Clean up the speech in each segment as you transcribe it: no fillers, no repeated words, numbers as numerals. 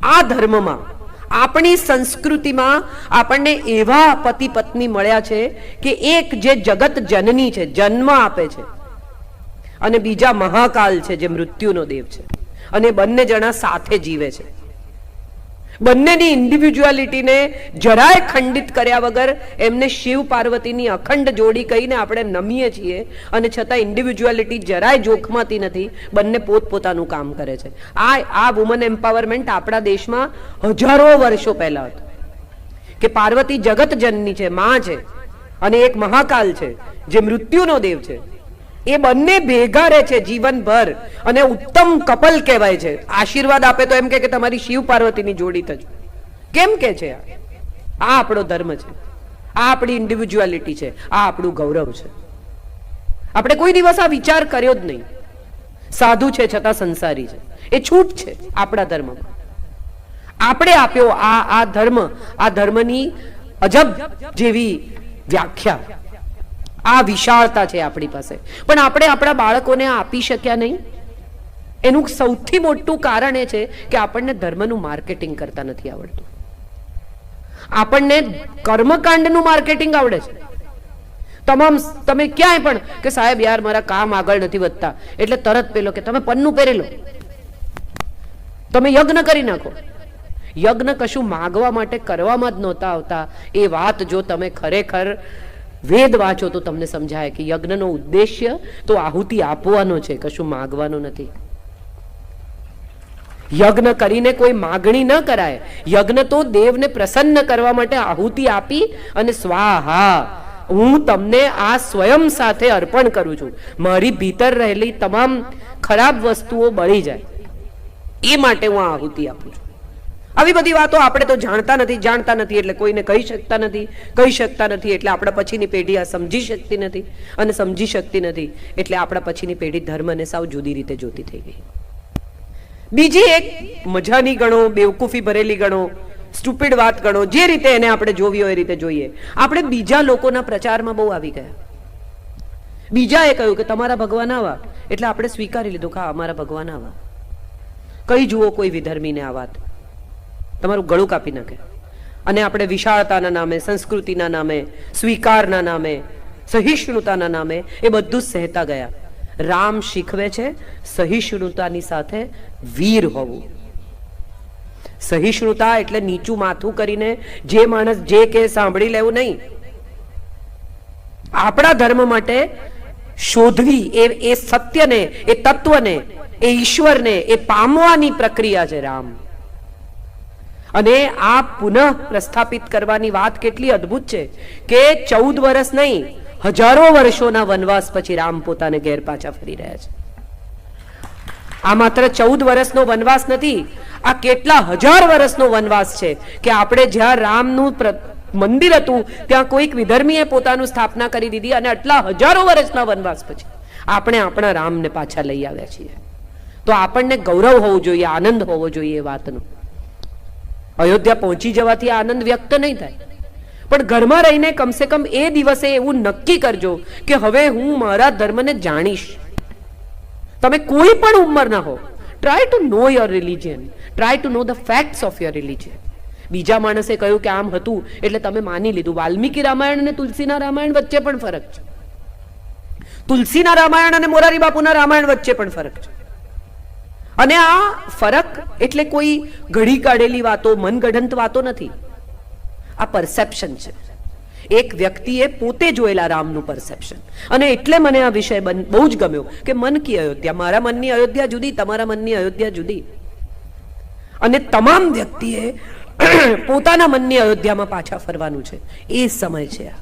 આ ધર્મમાં, આપણી સંસ્કૃતિમાં આપણને એવા પતિ પત્ની મળ્યા છે કે એક જે જગત જનની છે, જન્મ આપે છે, અને બીજા મહાકાલ છે જે મૃત્યુનો દેવ છે, અને બંને જણા સાથે જીવે છે. બંનેની ઇન્ડિવિજ્યુઆલિટીને જરાય ખંડિત કર્યા વગર એમને શિવ પાર્વતીની અખંડ જોડી કહીને આપણે નમીએ છીએ, અને છતાં ઇન્ડિવિજ્યુઆલિટી જરાય જોખમાતી નથી. બંને પોતપોતાનું કામ કરે છે. આ વુમન એમ્પાવરમેન્ટ આપણા દેશમાં હજારો વર્ષો પહેલા હતું કે પાર્વતી જગત જનની છે, માં છે, અને એક મહાકાલ છે જે મૃત્યુનો દેવ છે. એ બંને ભેગા રહે છે જીવનભર, અને ઉત્તમ કપલ કહેવાય છે. આશીર્વાદ આપે તો એમ કે તમારી શિવ પાર્વતીની જોડી થજો. કેમ કે છે? આ આપણો ધર્મ છે, આ આપણી ઇન્ડિવિજ્યુઆલિટી છે, આ આપણું ગૌરવ છે. આપણે કોઈ દિવસ આ વિચાર કર્યો જ નહીં. સાધુ છે છતાં સંસારી છે, એ છૂટ છે આપણા ધર્મમાં. આપણે આપ્યો આ ધર્મ, આ ધર્મની અજબ જેવી વ્યાખ્યા, આ વિશાળતા છે આપણી પાસે, પણ આપણે આપણા બાળકોને આપી શક્યા નહીં. એનું સૌથી મોટું કારણ એ છે કે આપણને ધર્મનું માર્કેટિંગ કરતા નથી આવડતું. આપણને કર્મકાંડનું માર્કેટિંગ આવડે છે. તમે ક્યાંય પણ કે સાહેબ યાર મારા કામ આગળ નથી વધતા, એટલે તરત પેલો કે તમે પન્નું પહેરી લો, તમે યજ્ઞ કરી નાખો. યજ્ઞ કશું માગવા માટે કરવામાં જ નહોતા આવતા. એ વાત જો તમે ખરેખર વેદ વાંચો તો તમને સમજાય કે યજ્ઞનો ઉદ્દેશ્ય તો આહુતિ આપવાનો છે, કશું માગવાનું નથી. યજ્ઞ કરીને કોઈ માગણી ન કરાય. યજ્ઞ તો દેવને પ્રસન્ન કરવા માટે આહુતિ આપી અને સ્વાહા, હું તમને આ સ્વયં સાથે અર્પણ કરું છું, મારી ભીતર રહેલી તમામ ખરાબ વસ્તુઓ બળી જાય એ માટે હું આ આહુતિ આપું છું. આવી બધી વાતો આપણે તો જાણતા નથી એટલે કોઈને કહી શકતા નથી એટલે આપણા પછીની પેઢી આ સમજી શકતી નથી, અને સમજી શકતી નથી એટલે આપણા પછીની પેઢી ધર્મને સાવ જુદી રીતે જોતી થઈ ગઈ. બીજી એક મજાની ગણો, બેવકૂફી ભરેલી ગણો, સ્ટુપિડ વાત ગણો, જે રીતે એને આપણે જોવી હોય એ રીતે જોઈએ. આપણે બીજા લોકોના પ્રચારમાં બહુ આવી ગયા. બીજાએ કહ્યું કે તમારા ભગવાન આવા, એટલે આપણે સ્વીકારી લીધું કે અમારા ભગવાન આવા. કઈ જુઓ કોઈ વિધર્મીને આ વાત, તમારું ગળું કાપી નાખે. અને આપણે વિશાળતાના નામે, સંસ્કૃતિના નામે, સ્વીકારના નામે, સહિષ્ણુતાના નામે એ બધું સહેતા ગયા. રામ શીખવે છે સહિષ્ણુતાની સાથે વીર હોવું. સહિષ્ણુતા એટલે નીચું માથું કરીને જે માણસ જે કે સાંભળી લેવું નહીં. આપણા ધર્મ માટે શોધવી એ સત્યને, એ તત્વને, એ ઈશ્વરને, એ પામવાની પ્રક્રિયા છે રામ. અને આ પુનઃ પ્રસ્થાપિત કરવાની વાત કેટલી અદ્ભુત છે કે 14 વર્ષ નહીં, હજારો વર્ષોના વનવાસ પછી રામ પોતાને ઘેર પાછા ફરી રહ્યા છે. આ માત્ર 14 વર્ષનો વનવાસ નથી, આ કેટલા હજાર વર્ષનો વનવાસ છે કે આપણે જ્યાં રામનું મંદિર હતું ત્યાં કોઈક વિધર્મીએ પોતાનું સ્થાપના કરી દીધી, અને આટલા હજારો વર્ષના વનવાસ પછી આપણે આપણા રામને પાછા લઈ આવ્યા છીએ. તો આપણને ગૌરવ હોવું જોઈએ, આનંદ હોવો જોઈએ એ વાતનો. અયોધ્યા પહોંચી જવાથી આનંદ વ્યક્ત નહીં થાય, પણ ઘરમાં રહીને કમસે કમ એ દિવસે એવું નક્કી કરજો કે હવે હું મારા ધર્મને જાણીશ. તમે કોઈ પણ ઉંમરના હો, try to know your religion, try to know the facts of your religion. બીજા માણસે કહ્યું કે આમ હતું એટલે તમે માની લીધું. વાલ્મીકી રામાયણ અને તુલસીના રામાયણ વચ્ચે પણ ફરક છે. તુલસીના રામાયણ અને મોરારી બાપુના રામાયણ વચ્ચે પણ ફરક છે. અને આ ફરક એટલે કોઈ ઘડી કાઢેલી વાતો, મનગઢંત વાતો નથી. આ પરસેપ્શન છે. એક વ્યક્તિએ પોતે જોયેલા રામનું પરસેપ્શન. અને એટલે મને આ વિષય બહુ જ ગમ્યો કે મન કી અયોધ્યા. મારા મનની અયોધ્યા જુદી, તમારા મનની અયોધ્યા જુદી. અને તમામ વ્યક્તિએ પોતાના મનની અયોધ્યામાં પાછા ફરવાનું છે. એ સમય છે આ.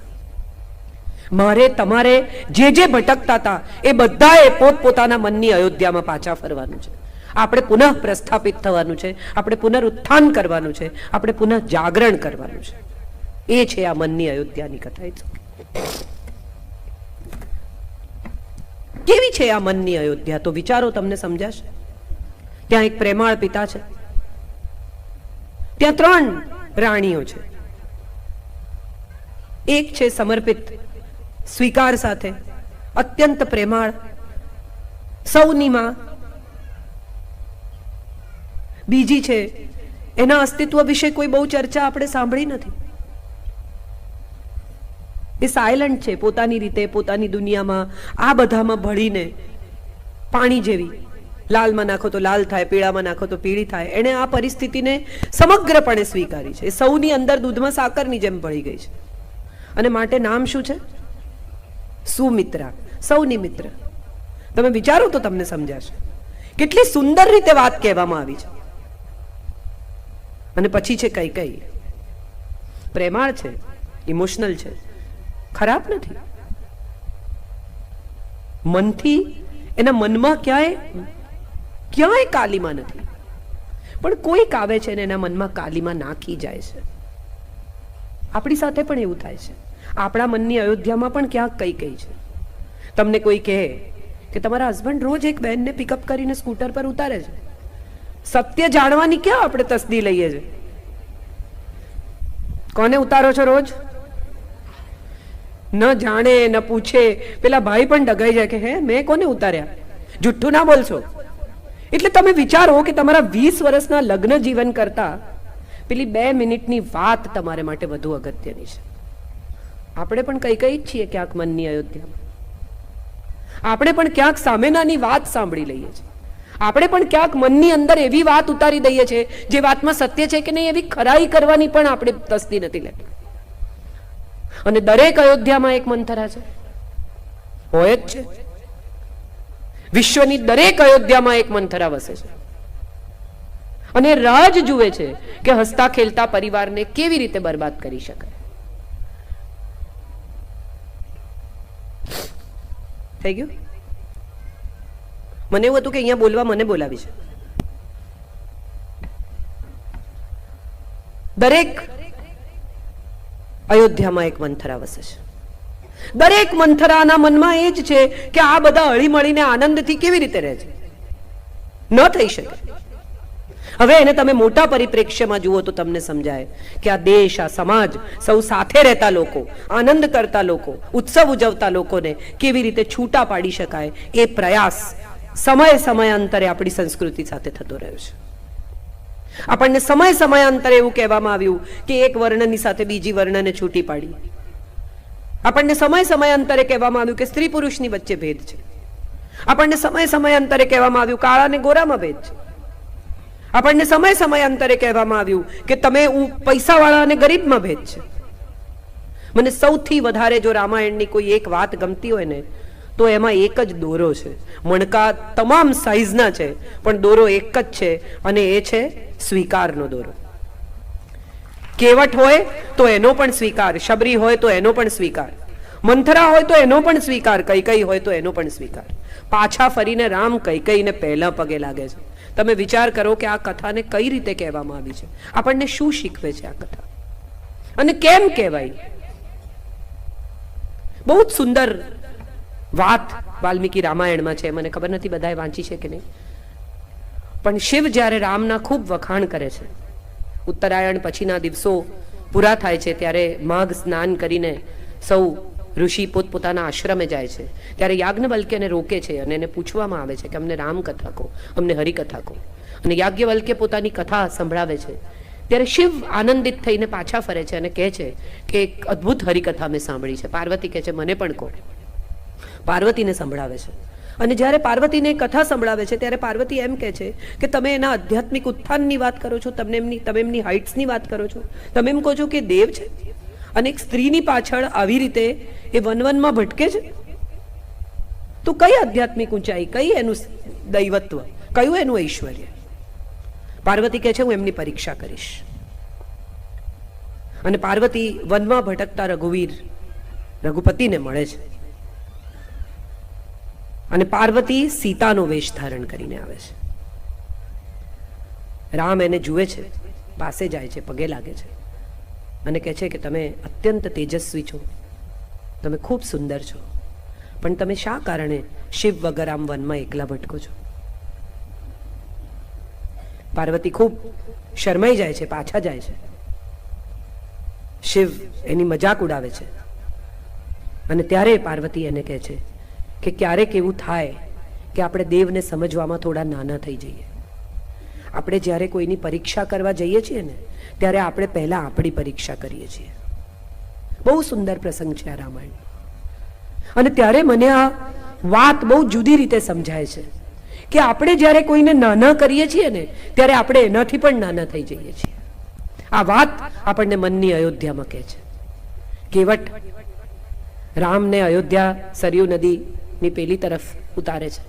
મારે તમારે જે ભટકતા હતા એ બધાએ પોતપોતાના મનની અયોધ્યામાં પાછા ફરવાનું છે. આપણે પુનઃ પ્રસ્થાપિત થવાનું છે, આપણે પુનરુત્થાન કરવાનું છે, આપણે પુનઃ જાગરણ કરવાનું છે. એ છે આ મનની અયોધ્યાની કથા. કેવી છે આ મનની અયોધ્યા? તો વિચારો, તમને સમજાશે. ત્યાં એક પ્રેમાળ પિતા છે, ત્યાં 3 રાણીઓ છે. એક છે સમર્પિત, સ્વીકાર સાથે, અત્યંત પ્રેમાળ, સૌની માં. બીજી છે એના અસ્તિત્વ વિશે કોઈ બહુ ચર્ચા આપણે સાંભળી નથી. એ સાયલન્ટ છે પોતાની રીતે, પોતાની દુનિયામાં, આ બધામાં ભળીને પાણી જેવી, લાલમાં નાખો તો લાલ થાય, પીળામાં નાખો તો પીળી થાય. એણે આ પરિસ્થિતિને સમગ્રપણે સ્વીકારી છે. એ સૌની અંદર દૂધમાં સાકરની જેમ ભળી ગઈ છે. અને માટે નામ શું છે? સુમિત્રા, સૌની મિત્ર. તમે વિચારો તો તમને સમજાશે કેટલી સુંદર રીતે વાત કહેવામાં આવી છે. અને પછી છે કૈકેયી. પ્રેમાળ છે, ઇમોશનલ છે, ખરાબ નથી. મનથી એના મનમાં ક્યાંય કાલીમાં નથી. પણ કોઈક આવે છે ને એના મનમાં કાલીમાં નાખી જાય છે. આપણી સાથે પણ એવું થાય છે. આપણા મનની અયોધ્યામાં પણ ક્યાંક કૈકેયી છે. તમને કોઈ કહે કે તમારા હસબન્ડ રોજ એક બહેનને પિકઅપ કરીને સ્કૂટર પર ઉતારે છે. સત્ય જાણવાની ક્યાં આપણે તસ્દી લઈએ છીએ? કોને ઉતારો છો રોજ? ન જાણે ન પૂછે. પેલા ભાઈ પણ ડગાઈ જાય કે હે મેં કોને ઉતાર્યા? જુઠ્ઠું ના બોલશો. એટલે તમે વિચારો કે તમારા 20 વર્ષના લગ્ન જીવન કરતા પેલી 2 મિનિટની વાત તમારે માટે વધુ અગત્યની છે. આપણે પણ કઈ છીએ ક્યાંક મનની અયોધ્યામાં. આપણે પણ ક્યાંક સામેનાની વાત સાંભળી લઈએ છીએ. આપણે પણ ક્યાંક મનની અંદર એવી વાત ઉતારી દઈએ છીએ જે વાતમાં સત્ય છે કે નહીં એવી ખરાઈ કરવાની પણ આપણે તસ્દી નથી લેતા. અને દરેક અયોધ્યામાં એક મંથરા છે, હોય જ છે. વિશ્વની દરેક અયોધ્યામાં એક મંથરા વસે છે. અને રાહ જ જુએ છે કે હસતા ખેલતા પરિવારને કેવી રીતે બરબાદ કરી શકાય. થઈ ગયું? મને એવું હતું કે અહીંયા બોલવા મને બોલાવી છે. દરેક અયોધ્યામાં એક મંથરા વસે છે. દરેક મંથરાના મનમાં એ જ છે કે આ બધા હળી મળીને આનંદથી કેવી રીતે રહે છે? ન થઈ શકે. હવે એને તમે મોટા પરિપ્રેક્ષ્યમાં જુઓ તો તમને સમજાય કે આ દેશ, આ સમાજ, સૌ સાથે રહેતા લોકો, આનંદ કરતા લોકો, ઉત્સવ ઉજવતા લોકોને કેવી રીતે છૂટા પાડી શકાય એ પ્રયાસ સમયાંતરે આપણી સંસ્કૃતિ સાથે થતો રહ્યો છે. આપણને સમયાંતરે એવું કહેવામાં આવ્યું કે એક વર્ણની સાથે બીજી વર્ણને છૂટી પાડી. આપણને સમયાંતરે કહેવામાં આવ્યું કે સ્ત્રી પુરુષની વચ્ચે ભેદ છે. આપણને સમયાંતરે કહેવામાં આવ્યું કાળા અને ગોરામાં ભેદ છે. આપણને સમયાંતરે કહેવામાં આવ્યું કે તમે પૈસાવાળા અને ગરીબમાં ભેદ છે. મને સૌથી વધારે જો રામાયણની કોઈ એક વાત ગમતી હોય ને તો એમાં એક જ દોરો છે. મણકા તમામ સાઈઝના છે પણ દોરો એક જ છે અને એ છે સ્વીકારનો દોરો. કેવટ હોય તો એનો પણ સ્વીકાર, શબરી હોય તો એનો પણ સ્વીકાર, મંથરા હોય તો એનો પણ સ્વીકાર, કૈકેયી હોય તો એનો પણ સ્વીકાર. પાછા ફરીને રામ કૈકેયીને પહેલા પગે લાગે છે. તમે વિચાર કરો કે આ કથાને કઈ રીતે કહેવામાં આવી છે, આપણને શું શીખવે છે આ કથા અને કેમ કહેવાય. બહુ જ સુંદર વાત વાલ્મીકી રામાયણમાં છે. મને ખબર નથી બધાએ વાંચી છે કે નહીં, પણ શિવ જ્યારે રામના ખૂબ વખાણ કરે છે. ઉત્તરાયણ પછીના દિવસો પૂરા થાય છે ત્યારે માઘ સ્નાન કરીને સૌ ઋષિ પોતપોતાના આશ્રમે જાય છે. ત્યારે યાજ્ઞવલ્ક્યને રોકે છે અને એને પૂછવામાં આવે છે કે અમને રામકથા કહો, અમને હરિકથા કહો. અને યાજ્ઞવલ્ક્ય પોતાની કથા સંભળાવે છે ત્યારે શિવ આનંદિત થઈને પાછા ફરે છે અને કહે છે કે એક અદ્ભુત હરિકથા મેં સાંભળી છે. પાર્વતી કહે છે મને પણ કહો. પાર્વતીને સંભળાવે છે અને જ્યારે પાર્વતીને કથા સંભળાવે છે ત્યારે પાર્વતી એમ કહે છે કે તમે એના આધ્યાત્મિક ઉત્થાનની વાત કરો છો, તમે એમની હાઇટ્સની વાત કરો છો, તમે એમ કહો છો કે દેવ છે અને એક સ્ત્રીની પાછળ આવી રીતે એ વનમાં ભટકે છે. તો કઈ આધ્યાત્મિક ઊંચાઈ, કઈ એનું દૈવત્વ, કયું એનું ઐશ્વર્ય? પાર્વતી કહે છે હું એમની પરીક્ષા કરીશ. અને પાર્વતી વનમાં ભટકતા રઘુપતિને મળે છે અને પાર્વતી સીતાનો વેશ ધારણ કરીને આવે છે. રામ એને જુએ છે, પાસે જાય છે, પગે લાગે છે અને કહે છે કે તમે અત્યંત તેજસ્વી છો, તમે ખૂબ સુંદર છો, પણ તમે શા કારણે શિવ વગર આમ વનમાં એકલા ભટકો છો? પાર્વતી ખૂબ શરમાઈ જાય છે, પાછા જાય છે. શિવ એની મજાક ઉડાવે છે અને ત્યારે પાર્વતી એને કહે છે કે ક્યારેક એવું થાય કે આપણે દેવને સમજવામાં થોડા નાના થઈ જઈએ. આપણે જ્યારે કોઈની પરીક્ષા કરવા જઈએ છીએ ને ત્યારે આપણે પહેલા આપણી પરીક્ષા કરીએ છીએ. બહુ સુંદર પ્રસંગ છે આ રામાયણ. અને ત્યારે મને આ વાત બહુ જુદી રીતે સમજાય છે કે આપણે જ્યારે કોઈને નાના કરીએ છીએ ને ત્યારે આપણે એનાથી પણ નાના થઈ જઈએ છીએ. આ વાત આપણને મનની અયોધ્યામાં કહે છે. કેવટ રામને અયોધ્યા સરયુ નદીની પેલી તરફ ઉતારે છે.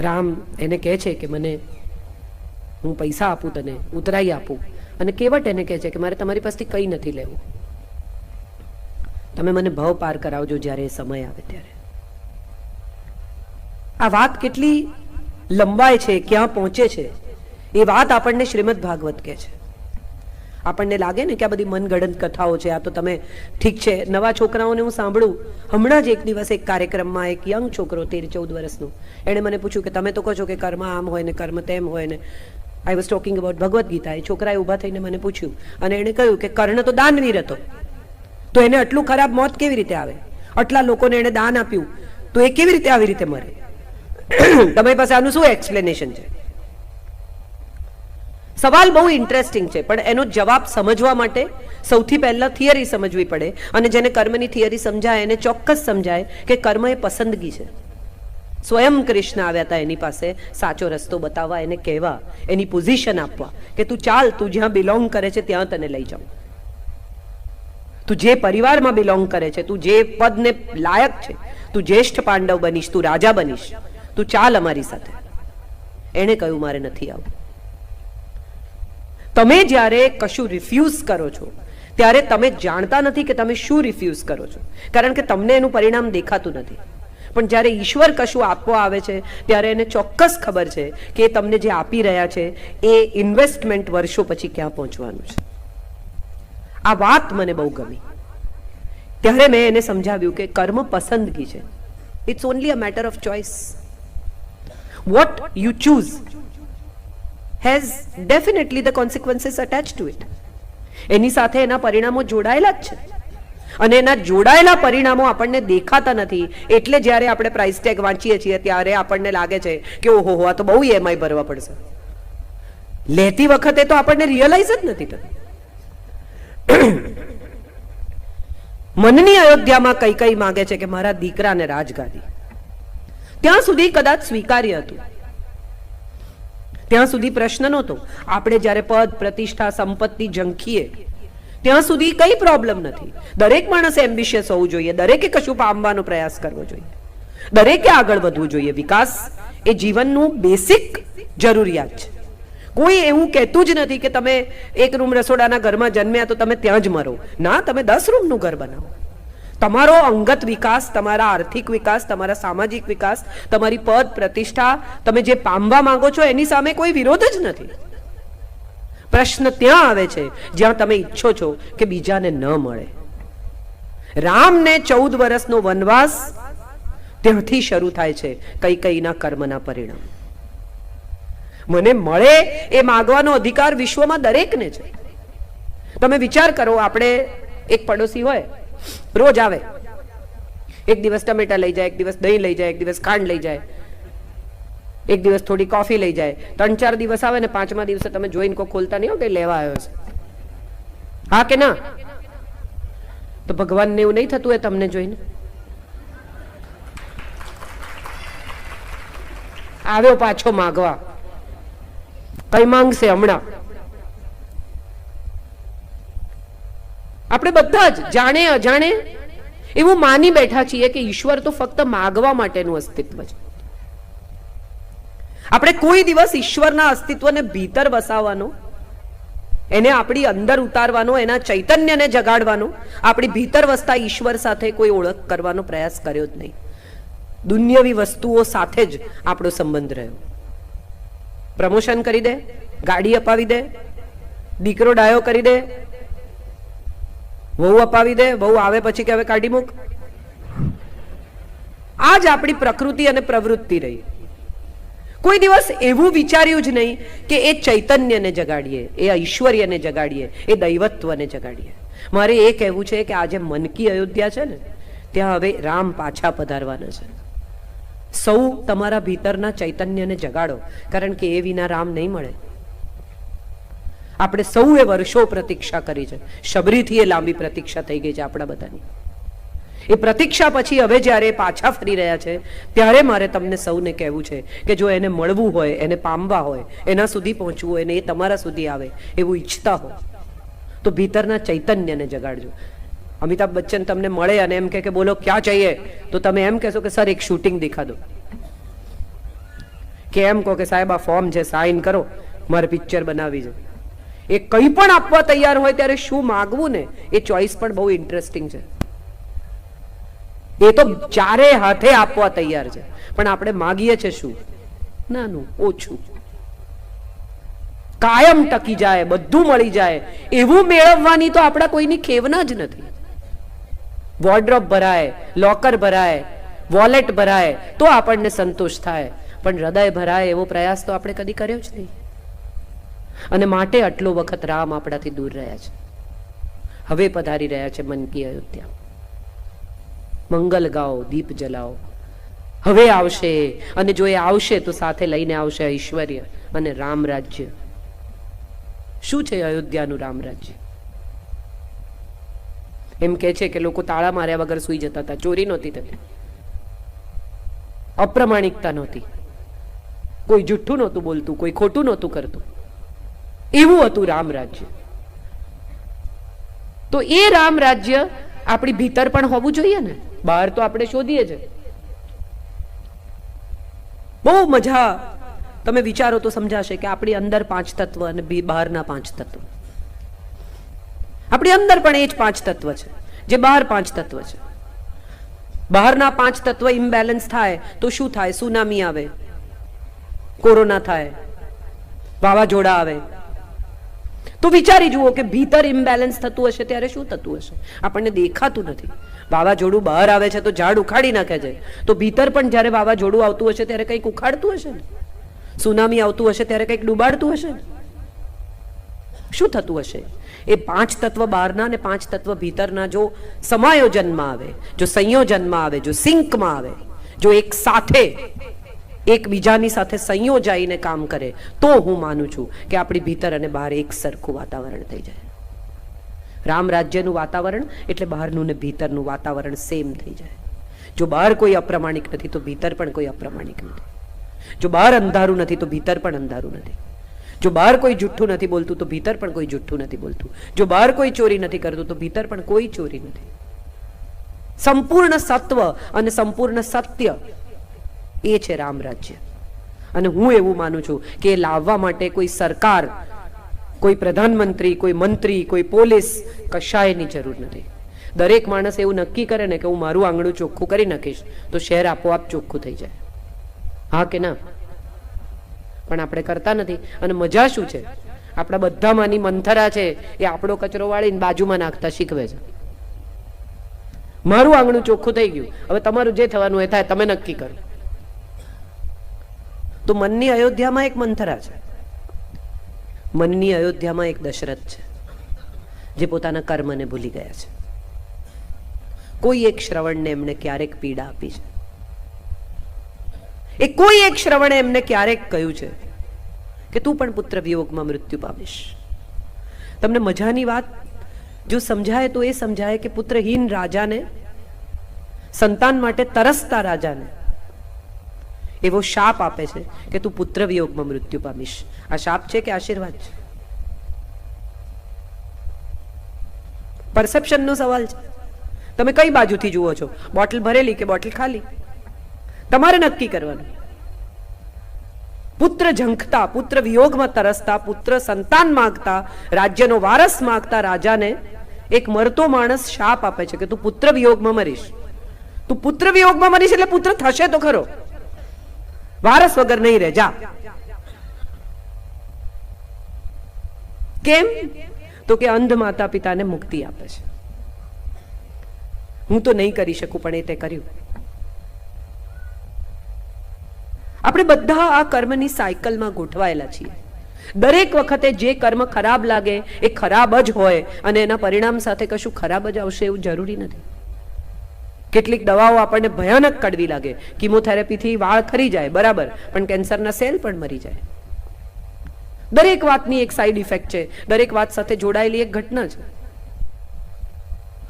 રામ એને કહે છે કે મને હું પૈસા આપું, તને ઉતરાઈ આપું. અને કેવટ એને કહે છે કે મારે તમારી પાસેથી કંઈ નથી લેવું, તમે મને ભવ પાર કરાવજો જ્યારે એ સમય આવે ત્યારે. આ વાત કેટલી લંબાય છે, ક્યાં પહોંચે છે, એ વાત આપણને શ્રીમદ ભાગવત કહે છે. આપણને લાગે ને કે આ બધી મનગઢંત કથાઓ છે, આ તો તમે ઠીક છે. નવા છોકરાઓને હું સાંભળું, હમણાં જ એક દિવસ એક કાર્યક્રમમાં એક યંગ છોકરો 13-14 વર્ષનો, એણે મને પૂછ્યું કે તમે તો કહો છો કે કર્મ આમ હોય ને કર્મ તેમ હોય ને. I was talking about Bhagavad Gita. એ છોકરાએ ઊભા થઈને મને પૂછ્યું અને એણે કહ્યું કે કર્ણ તો દાનવીર હતો, તો એને આટલું ખરાબ મોત કેવી રીતે આવે? આટલા લોકોને એણે દાન આપ્યું, તો એ કેવી રીતે આવી રીતે મરે? તમારી પાસે આનું શું એક્સપ્લેનેશન છે? સવાલ બહુ ઇન્ટરેસ્ટિંગ છે, પણ એનો જવાબ સમજવા માટે સૌથી પહેલા થિયરી સમજવી પડે. અને જેને કર્મની થિયરી સમજાય એને ચોક્કસ સમજાય કે કર્મ એ પસંદગી છે. સ્વયં કૃષ્ણ આવ્યા હતા એની પાસે સાચો રસ્તો બતાવવા, એને કહેવા, એની પોઝિશન આપવા કે તું ચાલ, તું જ્યાં બિલોંગ કરે છે ત્યાં તને લઈ જાઉં, તું જે પરિવારમાં બિલોંગ કરે છે, તું જે પદને લાયક છે, તું જ્યેષ્ઠ પાંડવ બનીશ, તું રાજા બનીશ, તું ચાલ અમારી સાથે. એણે કહ્યું મારે નથી આવવું. તમે જ્યારે કશું રિફ્યુઝ કરો છો ત્યારે તમે જાણતા નથી કે તમે શું રિફ્યુઝ કરો છો, કારણ કે તમને એનું પરિણામ દેખાતું નથી. પણ જ્યારે ઈશ્વર કશું આપવા આવે છે ત્યારે એને ચોક્કસ ખબર છે કે તમને જે આપી રહ્યા છે એ ઇન્વેસ્ટમેન્ટ વર્ષો પછી ક્યાં પહોંચવાનું છે. આ વાત મને બહુ ગમી. ત્યારે મેં એને સમજાવ્યું કે કર્મ પસંદગી છે. It's only a matter of choice. What you choose has definitely the consequences attached to it. એની સાથે એના પરિણામો જોડાયેલા જ છે, અને એના જોડાયેલા પરિણામો આપણને દેખાતા નથી. એટલે જ્યારે આપણે પ્રાઇસ ટેગ વાંચીએ છીએ ત્યારે આપણને લાગે છે કે ઓહો આ તો બહુ EMI ભરવા પડશે. લેતી વખતે તો આપણને રિયલાઇઝ જ નથી થતું. મનની અયોધ્યામાં કઈ કઈ માંગે છે કે મારા દીકરાને રાજગાદી. ત્યાં સુધી કદાચ સ્વીકાર્ય હતું, ત્યાં સુધી પ્રશ્ન નહોતો. આપણે જ્યારે પદ, પ્રતિષ્ઠા, સંપત્તિ ઝંખીએ ત્યાં સુધી કઈ પ્રોબ્લેમ નથી. દરેક માણસે એમ્બિશિયસ હોવું જોઈએ, દરેકે કશું પામવાનો પ્રયાસ કરવો જોઈએ, દરેકે આગળ વધવું જોઈએ. વિકાસ એ જીવનનું બેસિક જરૂરિયાત છે. કોઈ એવું કહેતું જ નથી કે તમે એક રૂમ રસોડાના ઘરમાં જન્મ્યા તો તમે ત્યાં જ મરો. ના, તમે 10 રૂમનું ઘર બનાવો. તમારો અંગત વિકાસ, તમારા આર્થિક વિકાસ, તમારા સામાજિક વિકાસ, તમારી પદ, પ્રતિષ્ઠા, તમે જે પામવા માંગો છો એની સામે કોઈ વિરોધ જ નથી. પ્રશ્ન ત્યાં આવે છે જ્યાં તમે ઈચ્છો છો કે બીજાને ન મળે. રામને 14 વર્ષનો વનવાસ ત્યાંથી શરૂ થાય છે કૈકેયીના કર્મના પરિણામ. મને મળે એ માગવાનો અધિકાર વિશ્વમાં દરેકને છે. તમે વિચાર કરો, આપણે એક પડોશી હોય, રોજ આવે, એક દિવસ ટમેટા લઈ જાય, એક દિવસ દહીં લઈ જાય, એક દિવસ ખાંડ લઈ જાય, એક દિવસ થોડી કોફી લઈ જાય. 3-4 દિવસ આવે ને 5મા દિવસે તમે જોઈને કોઈ ખોલતા નહીં હો કે લેવા આવ્યો છે. હા કે ના? તો ભગવાનને એવું નહીં થતું એ તમને જોઈને? આવ્યો પાછો માગવા, કઈ માંગશે હમણાં? આપણે બધા જ જાણે અજાણે એવું માની બેઠા છીએ કે ઈશ્વર તો ફક્ત માગવા માટેનું અસ્તિત્વ છે. આપણે કોઈ દિવસ ઈશ્વરના અસ્તિત્વને ભીતર વસાવવાનો, એને આપણી અંદર ઉતારવાનો, એના ચૈતન્યને જગાડવાનો, આપણી ભીતર વસતા ઈશ્વર સાથે કોઈ ઓળખ કરવાનો પ્રયાસ કર્યો જ નહીં. દુન્યવી વસ્તુઓ સાથે જ આપણો સંબંધ રહ્યો. પ્રમોશન કરી દે, ગાડી અપાવી દે, દીકરો ડાયો કરી દે, વહુ અપાવી દે, વહુ આવે પછી કે હવે કાઢી મૂક. આ જ આપણી પ્રકૃતિ અને પ્રવૃત્તિ રહી. કોઈ દિવસ એવું વિચાર્યું જ નહીં કે એ ચૈતન્યને જગાડીએ, એ ઐશ્વર્યને જગાડીએ, એ દૈવત્વને જગાડીએ. મારે એ કહેવું છે કે આજે મન કી અયોધ્યા છે ને, ત્યાં હવે રામ પાછા પધારવાના છે. સૌ તમારા ભીતરના ચૈતન્યને જગાડો, કારણ કે એ વિના રામ નહીં મળે. આપણે સૌએ વર્ષો પ્રતીક્ષા કરી છે, શબરીથી એ લાંબી પ્રતીક્ષા થઈ ગઈ છે આપણા બધાની. એ પ્રતીક્ષા પછી હવે જ્યારે પાછા ફરી રહ્યા છે, ત્યારે મારે તમને સૌને કહેવું છે કે જો એને મળવું હોય, એને પામવા હોય, એના સુધી પહોંચવું હોય ને એ તમારા સુધી આવે એવું ઈચ્છતા હો તો ભીતરના ચૈતન્યને જગાડજો. અમિતાભ બચ્ચન તમને મળે અને એમ કે બોલો ક્યાં चाहिए, તો તમે એમ કહેશો કે સર એક શૂટિંગ દિખા દો, કે એમ કહો કે સાહેબ આ ફોર્મ છે, સાઇન કરો, મારે પિક્ચર બનાવી છે. એ કંઈ પણ આપવા તૈયાર હોય ત્યારે શું માગવું ને એ ચોઈસ પણ બહુ ઇન્ટરેસ્ટિંગ છે. એ તો ચારે હાથે આપવા તૈયાર છે, પણ આપણે માગીએ છે શું? નાનું, ઓછું, કાયમ ટકી જાય, બધું મળી જાય એવું મેળવવાની તો આપણા કોઈની ખેવના જ નથી. વોર્ડરોબ ભરાય, લોકર ભરાય, વોલેટ ભરાય તો આપણને સંતોષ થાય, પણ હૃદય ભરાય એવો પ્રયાસ તો આપણે કદી કર્યો જ નહીં. અને માટે આટલો વખત રામ આપણાથી દૂર રહ્યા છે. હવે પધારી રહ્યા છે મન કી અયોધ્યા. મંગલ ગાઓ, દીપ જલાઓ. હવે આવશે, અને જો એ આવશે તો સાથે લઈને આવશે ઐશ્વર્ય અને રામ રાજ્ય. શું છે અયોધ્યાનું રામ રાજ્ય? એમ કે છે કે લોકો તાળા માર્યા વગર સુઈ જતા હતા, ચોરી નહોતી થતી, અપ્રમાણિકતા નહોતી, કોઈ જુઠ્ઠું નહોતું બોલતું, કોઈ ખોટું નહોતું કરતું. એવું હતું રામ રાજ્ય. તો એ રામ રાજ્ય આપણી ભીતર પણ હોવું જોઈએ ને. બહાર તો આપણે શોધીએ છીએ. બહુ મજા, તમે વિચારો તો સમજાશે કે આપણી અંદર 5 તત્વ અને બહારના 5 તત્વ. આપણી અંદર પણ એ જ 5 તત્વ છે જે બહાર 5 તત્વ છે. બહારના 5 તત્વ ઇમ્બેલેન્સ થાય તો શું થાય? સુનામી આવે, કોરોના થાય, વાવાઝોડા આવે. તો વિચારી જુઓ કે ભીતર ઇમ્બેલેન્સ થતું હશે ત્યારે શું થતું હશે? આપણને દેખાતું નથી. વાવાઝોડું બહાર આવે છે તો ઝાડ ઉખાડી નાખે છે, તો ભીતર પણ જ્યારે વાવાઝોડું આવતું હશે ત્યારે કંઈક ઉખાડતું હશે ને? સુનામી આવતું હશે ત્યારે કંઈક ડૂબાડતું હશે ને? શું થતું હશે? એ 5 તત્વ બહારના અને 5 તત્વ ભીતરના જો સમાયોજનમાં આવે, જો સંયોજનમાં આવે, જો સિંકમાં આવે, જો એક સાથે એકબીજાની સાથે સંયોજાઈને કામ કરે, તો હું માનું છું કે આપણી ભીતર અને બહાર એક સરખું વાતાવરણ થઈ જાય. રામ રાજ્યનું વાતાવરણ એટલે બહારનું ને ભીતરનું વાતાવરણ સેમ થઈ જાય. જો બહાર કોઈ અપ્રમાણિક નથી તો ભીતર પણ કોઈ અપ્રમાણિક નથી. જો બહાર અંધારું નથી તો ભીતર પણ અંધારું નથી. જો બહાર કોઈ જુઠ્ઠું નથી બોલતું તો ભીતર પણ કોઈ જુઠ્ઠું નથી બોલતું. જો બહાર કોઈ ચોરી નથી કરતું તો ભીતર પણ કોઈ ચોરી નથી. સંપૂર્ણ સત્વ અને સંપૂર્ણ સત્ય, એ છે રામ રાજ્ય. અને હું એવું માનું છું કે એ લાવવા માટે કોઈ સરકાર, કોઈ પ્રધાનમંત્રી, કોઈ મંત્રી, કોઈ પોલીસ, કશાયની જરૂર નથી. દરેક માણસ એવું નક્કી કરે ને કે હું મારું આંગણું ચોખ્ખું કરી નાખીશ તો શહેર આપોઆપ ચોખ્ખું થઈ જાય. હા કે ના? પણ આપણે કરતા નથી. અને મજા શું છે? આપણા બધામાંની મંથરા છે એ આપણો કચરો વાળીને બાજુમાં નાખતા શીખવે છે. મારું આંગણું ચોખ્ખું થઈ ગયું, હવે તમારું જે થવાનું એ થાય, તમે નક્કી કરો. તો મનની અયોધ્યામાં એક મંથરા છે, મનની અયોધ્યામાં એક દશરથ છે જે પોતાના કર્મને ભૂલી ગયા છે. કોઈ એક શ્રવણને એમને ક્યારેક પીડા આપી છે. એ કોઈ એક શ્રવણે એમને ક્યારેક કહ્યું છે કે તું પણ પુત્ર વિયોગમાં મૃત્યુ પામીશ. તમને મજાની વાત જો સમજાય તો એ સમજાય કે પુત્રહીન રાજાને, સંતાન માટે તરસતા રાજાને એવો શાપ આપે છે કે તું પુત્ર વિયોગમાં મૃત્યુ પામીશ. આ શાપ છે કે આશીર્વાદ છે? પરસેપ્શનનો સવાલ છે. તમે કઈ બાજુથી જુઓ છો? બોટલ ભરેલી કે બોટલ ખાલી? તમારે નક્કી કરવાનું. પુત્ર ઝંખતા, પુત્ર વિયોગમાં તરસતા, પુત્ર સંતાન માંગતા, રાજ્યનો વારસ માંગતા રાજાને એક મરતો માણસ શાપ આપે છે કે તું પુત્ર વિયોગમાં મરીશ. તું પુત્ર વિયોગમાં મરીશ એટલે પુત્ર થશે તો ખરો, વારસ વગર નહીં રહે, જા. કેમ? તો કે અંધ માતા પિતાને મુક્તિ આપે છે. હું તો નહીં કરી શકું પણ એ તે કર્યું. આપણે બધા આ કર્મની સાયકલમાં ગોઠવાયેલા છીએ. દરેક વખતે જે કર્મ ખરાબ લાગે એ ખરાબ જ હોય અને એના પરિણામ સાથે કશું ખરાબ જ આવશે એવું જરૂરી નથી. કેટલીક દવાઓ આપણને ભયાનક કડવી લાગે, કિમોથેરાપીથી વાળ ખરી જાય બરાબર, પણ કેન્સરના સેલ પણ મરી જાય. દરેક વાતની એક સાઈડ ઇફેક્ટ છે, દરેક વાત સાથે જોડાયેલી એક ઘટના છે.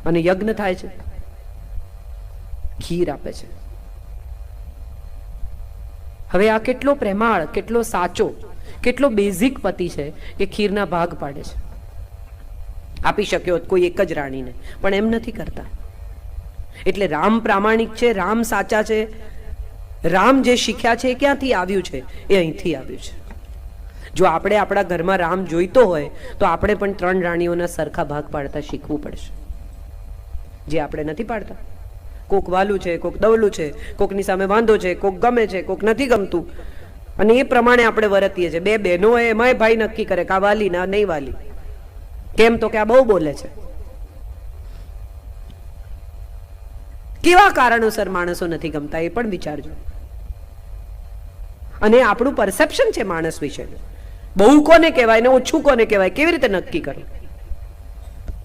અને યજ્ઞ થાય છે, ખીર આપે છે. હવે આ કેટલો પ્રેમાળ, કેટલો સાચો, કેટલો બેઝિક પતિ છે કે ખીરના ભાગ પાડે છે. આપી શક્યો કોઈ એક જ રાણીને, પણ એમ નથી કરતા. એટલે રામ પ્રામાણિક છે, રામ સાચા છે. રામ જે શીખ્યા છે એ ક્યાંથી આવ્યું છે? એ અહીંથી આવ્યું છે. જો આપણે આપણા ઘરમાં રામ જોઈતો હોય તો આપણે પણ 3 રાણીઓના સરખા ભાગ પાડતા શીખવું પડશે, જે આપણે નથી પાડતા. કોક વાલું છે, કોક દવલું છે, કોકની સામે વાંધો છે, કોક ગમે છે, કોક નથી ગમતું, અને એ પ્રમાણે આપણે વર્તીએ છીએ. 2 બહેનો હોય એમાંય ભાઈ નક્કી કરે કે આ વાલી ના નહીં વાલી. કેમ? તો કે આ બહુ બોલે છે. કેવા કારણોસર માણસો નથી ગમતા એ પણ વિચારજો. અને આપણું પરસેપ્શન છે માણસ વિશે, બહુ કોને કહેવાય ને ઓછું કોને કહેવાય, કેવી રીતે નક્કી કરો?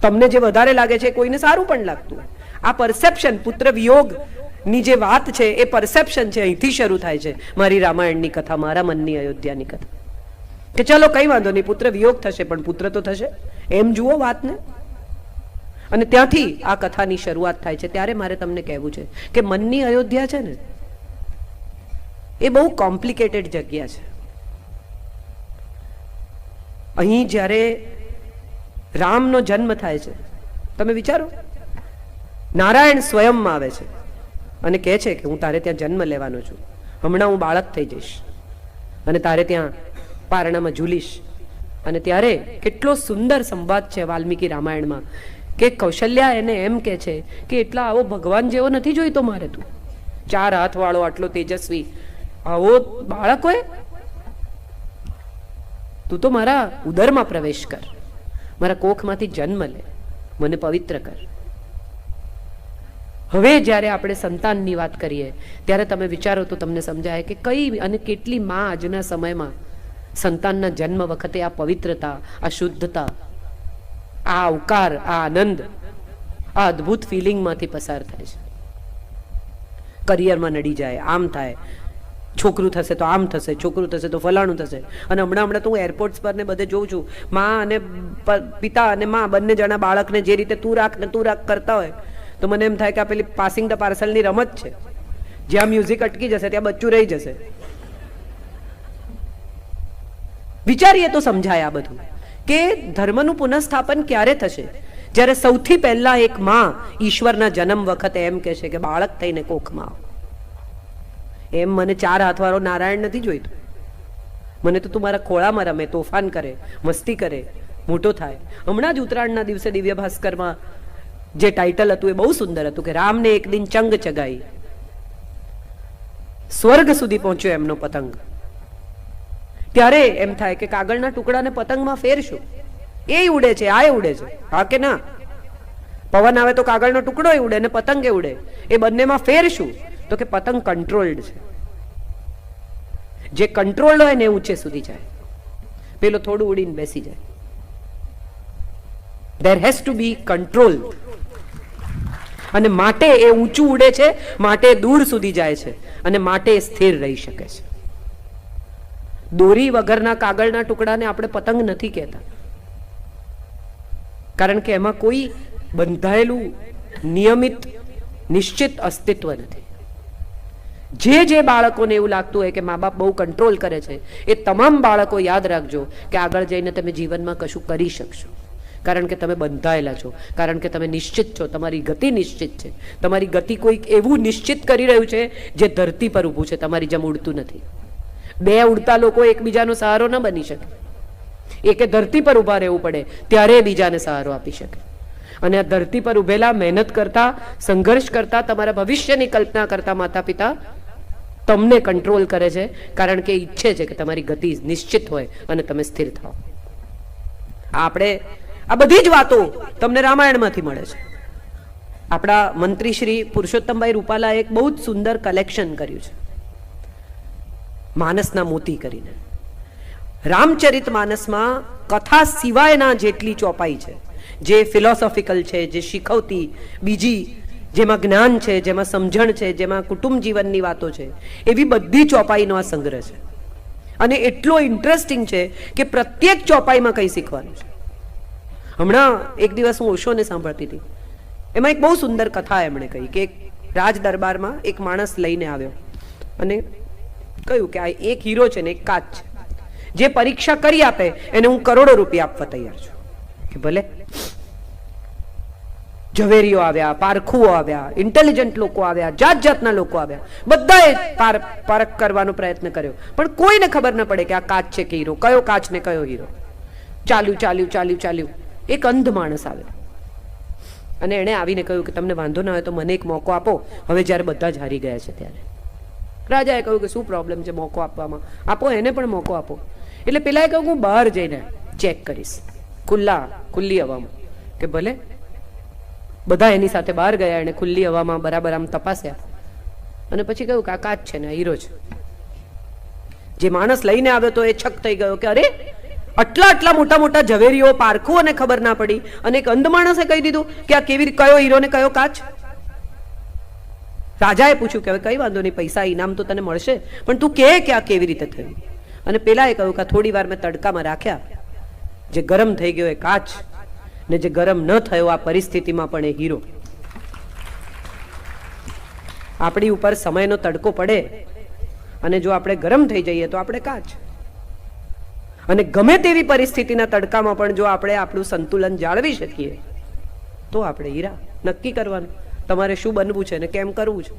તમને જે વધારે લાગે છે કોઈને સારું પણ લાગતું. આ પરસેપ્શન, પુત્ર વિયોગ ની જે વાત છે એ પરસેપ્શન છે, અહીંથી શરૂ થાય છે મારી રામાયણની કથા, મારા મનની અયોધ્યાની કથા. કે ચલો કઈ વાંધો નહીં, પુત્ર વિયોગ થશે પણ પુત્ર તો થશે, એમ જુઓ વાતને. અને ત્યાંથી આ કથાની શરૂઆત થાય છે. ત્યારે મારે તમને કહેવું છે કે મનની અયોધ્યા છે ને, એ બહુ કોમ્પ્લિકેટેડ જગ્યા છે. અહીં જ્યારે રામનો જન્મ થાય છે, તમે વિચારો, નારાયણ સ્વયંમાં આવે છે અને કહે છે કે હું તારે ત્યાં જન્મ લેવાનો છું, હમણાં હું બાળક થઈ જઈશ અને તારે ત્યાં પારણામાં ઝૂલીશ. અને ત્યારે કેટલો સુંદર સંવાદ છે વાલ્મીકી રામાયણમાં કે કૌશલ્યા એને એમ કે છે કે એટલા આવો ભગવાન જેવો નથી જોઈતો મારે, તું 4 હાથ વાળો, આટલો તેજસ્વી, આવો બાળક હોય, તું તો મારા ઉદરમાં પ્રવેશ કર, મારા કોખમાંથી જન્મ લે, મને પવિત્ર કર. હવે જ્યારે આપણે સંતાનની વાત કરીએ ત્યારે તમે વિચારો તો તમને સમજાય કે કઈ અને કેટલી માં આજના સમયમાં સંતાનના જન્મ વખતે આ પવિત્રતા, આ શુદ્ધતા, આ આવકાર, આ આનંદ, આ અદ્ભુત ફિલિંગમાંથી પસાર થાય છે. કરિયરમાં નડી જાય, આમ થાય, છોકરું થશે તો આમ થશે, છોકરું થશે તો ફલાણું થશે. અને હમણાં તો હું એરપોર્ટ્સ પર ને બધે જોઉં છું, માં અને પિતા અને માં બંને જણા બાળકને જે રીતે તું રાખ ને તું રાખ કરતા હોય તો મને એમ થાય કે આ પેલી પાસિંગ ધ પાર્સલની રમત છે, જ્યાં મ્યુઝિક અટકી જશે ત્યાં બચ્ચું રહી જશે. વિચારીએ તો સમજાય આ બધું કે ધર્મનું પુનઃસ્થાપન ક્યારે થશે? જ્યારે સૌથી પહેલા એક માં ઈશ્વરના જન્મ વખતે એમ કહે છે કે બાળક થઈને કોખમાં આવ. એમ મને 4 હાથવાળો નારાયણ નથી જોઈતો, મને તો તું મારા ખોળામાં રમે, તોફાન કરે, મસ્તી કરે, મોટો થાય. હમણાં જ ઉત્તરાયણના દિવસે દિવ્ય ભાસ્કરમાં જે ટાઇટલ હતું એ બહુ સુંદર હતું કે રામને એક દિન ચંગ ચગાઈ, સ્વર્ગ સુધી પહોંચ્યો એમનો પતંગ. ત્યારે એમ થાય કે કાગળના ટુકડાને પતંગમાં ફેરશું, એ ઉડે છે, આ ઉડે છે, હા કે ના? પવન આવે તો કાગળનો ટુકડો ઉડે ને પતંગ ઉડે, એ બંનેમાં ફેરશું તો કે પતંગ કંટ્રોલ્ડ છે. જે કંટ્રોલ્ડ હોય ને ઊંચે સુધી જાય, પેલો થોડું ઉડીને બેસી જાય. there has to be control. અને માટે એ ઊંચું ઉડે છે, માટે દૂર સુધી જાય છે, અને માટે સ્થિર રહી શકે છે. દોરી વગરના કાગળના ટુકડાને આપણે પતંગ નથી કહેતા, કારણ કે એમાં કોઈ બંધાયેલું નિયમિત નિશ્ચિત અસ્તિત્વ નથી. જે બાળકોને એવું લાગતું હોય કે મા બાપ બહુ કંટ્રોલ કરે છે, એ તમામ બાળકો યાદ રાખજો કે આગળ જઈને તમે જીવનમાં કશું કરી શકશો, કારણ કે તમે બંધાયેલા છો, કારણ કે તમે નિશ્ચિત છો, તમારી ગતિ નિશ્ચિત છે. તમારી ગતિ કોઈક એવું નિશ્ચિત કરી રહ્યું છે જે ધરતી પર ઊભું છે, તમારી જેમ ઉડતું નથી. 2 ઉડતા લોકો એકબીજાનો સહારો ન બની શકે, એકે ધરતી પર ઊભા રહેવું પડે ત્યારે બીજાને સહારો આપી શકે. અને આ ધરતી પર ઉભેલા, મહેનત કરતા, સંઘર્ષ કરતા, તમારા ભવિષ્યની કલ્પના કરતા માતા પિતા તમને કંટ્રોલ કરે છે, કારણ કે ઈચ્છે છે કે તમારી ગતિ નિશ્ચિત હોય અને તમે સ્થિર થાઓ. આપણે આ બધી જ વાતો તમને રામાયણમાંથી મળે છે. આપણા મંત્રી શ્રી પુરુષોત્તમભાઈ રૂપાલાએ એક બહુ જ સુંદર કલેક્શન કર્યું છે, માનસના મોતી કરીને. રામચરિત માનસમાં કથા સિવાયના જેટલી ચોપાઈ છે, જે ફિલોસોફિકલ છે, જે શીખવતી બીજી જેમાં જ્ઞાન છે, જેમાં સમજણ છે, જેમાં કુટુંબ જીવનની વાતો છે, એવી બધી ચોપાઈનો આ સંગ્રહ છે. અને એટલો ઇન્ટરેસ્ટિંગ છે કે પ્રત્યેક ચોપાઈમાં કંઈ શીખવાનું છે. હમણાં એક દિવસ હું ઓશોને સાંભળતી હતી, એમાં એક બહુ સુંદર કથા એમણે કહી કે એક રાજ દરબારમાં એક માણસ લઈને આવ્યો અને કહ્યું કે આ એક હીરો છે ને એક કાચ છે, જે પરીક્ષા કરી આપે એને હું કરોડો રૂપિયા આપવા તૈયાર છું. કે ભલે. ઝવેરીઓ આવ્યા, પારખુઓ આવ્યા, ઇન્ટેલિજન્ટ લોકો આવ્યા, જાત જાતના લોકો આવ્યા, બધાએ પારખ કરવાનો પ્રયત્ન કર્યો, પણ કોઈને ખબર ન પડે કે આ કાચ છે કે હીરો, કયો કાચ ને કયો હીરો. ચાલ્યું. એક અંધ માણસ આવ્યો અને એણે આવીને કહ્યું કે તમને વાંધો ના હોય તો મને એક મોકો આપો, હવે જ્યારે બધા જ હારી ગયા છે ત્યારે. રાજાએ કહ્યું કે શું પ્રોબ્લેમ છે મોકો આપવામાં? આપો, એને પણ મોકો આપો. એટલે પેલાએ કહ્યું હું બહાર જઈને ચેક કરીશ, ખુલ્લી હવામાં. કે ભલે. બધા એની સાથે બહાર ગયા, એને ખુલ્લી હવામાં બરાબર આમ તપાસ્યા અને પછી કહ્યું કે આ કાચ છે ને હીરો છે. જે માણસ લઈને આવ્યો તો એ છક થઈ ગયો કે અરે, આટલા મોટા મોટા ઝવેરીઓ, પારખુઓને ખબર ના પડી અને એક અંધ માણસે કહી દીધું કે આ કયો હીરો ને કયો કાચ. રાજાએ પૂછ્યું કે હવે કઈ વાંધો નહીં, પૈસા ઇનામ તો તને મળશે, પણ તું કે આ કેવી રીતે થયું? અને પેલાએ કહ્યું કે થોડી વાર મેં તડકામાં રાખ્યા, જે ગરમ થઈ ગયો એ કાચ ને જે ગરમ ન થયો આ પરિસ્થિતિમાં પણ એ હીરો. આપણી ઉપર સમયનો તડકો પડે અને જો આપણે ગરમ થઈ જઈએ તો આપણે કાચ. અને ગમે તેવી પરિસ્થિતિના તડકામાં પણ જો આપણે આપણું સંતુલન જાળવી શકીએ તો આપણે હીરા. નક્કી કરવાનું તમારે શું બનવું છે ને કેમ કરવું છે.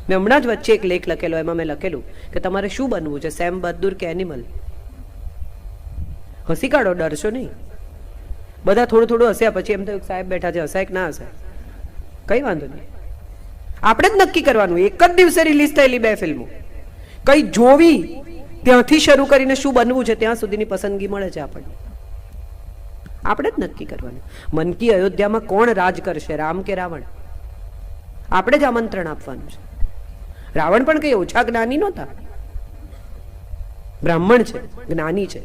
મેં હમણાં જ વચ્ચે એક લેખ લખેલો, એમાં મેં લખેલું કે તમારે શું બનવું છે, સેમ બહાદુર કે એનિમલ. હસી કાઢો, ડરશો નહીં. બધા થોડું હસ્યા, પછી એમ થયું સાહેબ બેઠા છે, હસાય કે ના હસાય, કઈ વાંધો નહીં. આપણે જ નક્કી કરવાનું. એક જ દિવસે રિલીઝ થયેલી 2 ફિલ્મો, કઈ જોવી ત્યાંથી શરૂ કરીને શું બનવું છે ત્યાં સુધીની પસંદગી મળે છે આપણને. આપણે જ નક્કી કરવાનું. મન કી અયોધ્યામાં કોણ રાજ કરશે, રામ કે રાવણ? આપણે જ આમંત્રણ આપવાનું છે. રાવણ પણ કઈ ઓછા જ્ઞાની નહોતા, બ્રાહ્મણ છે, જ્ઞાની છે,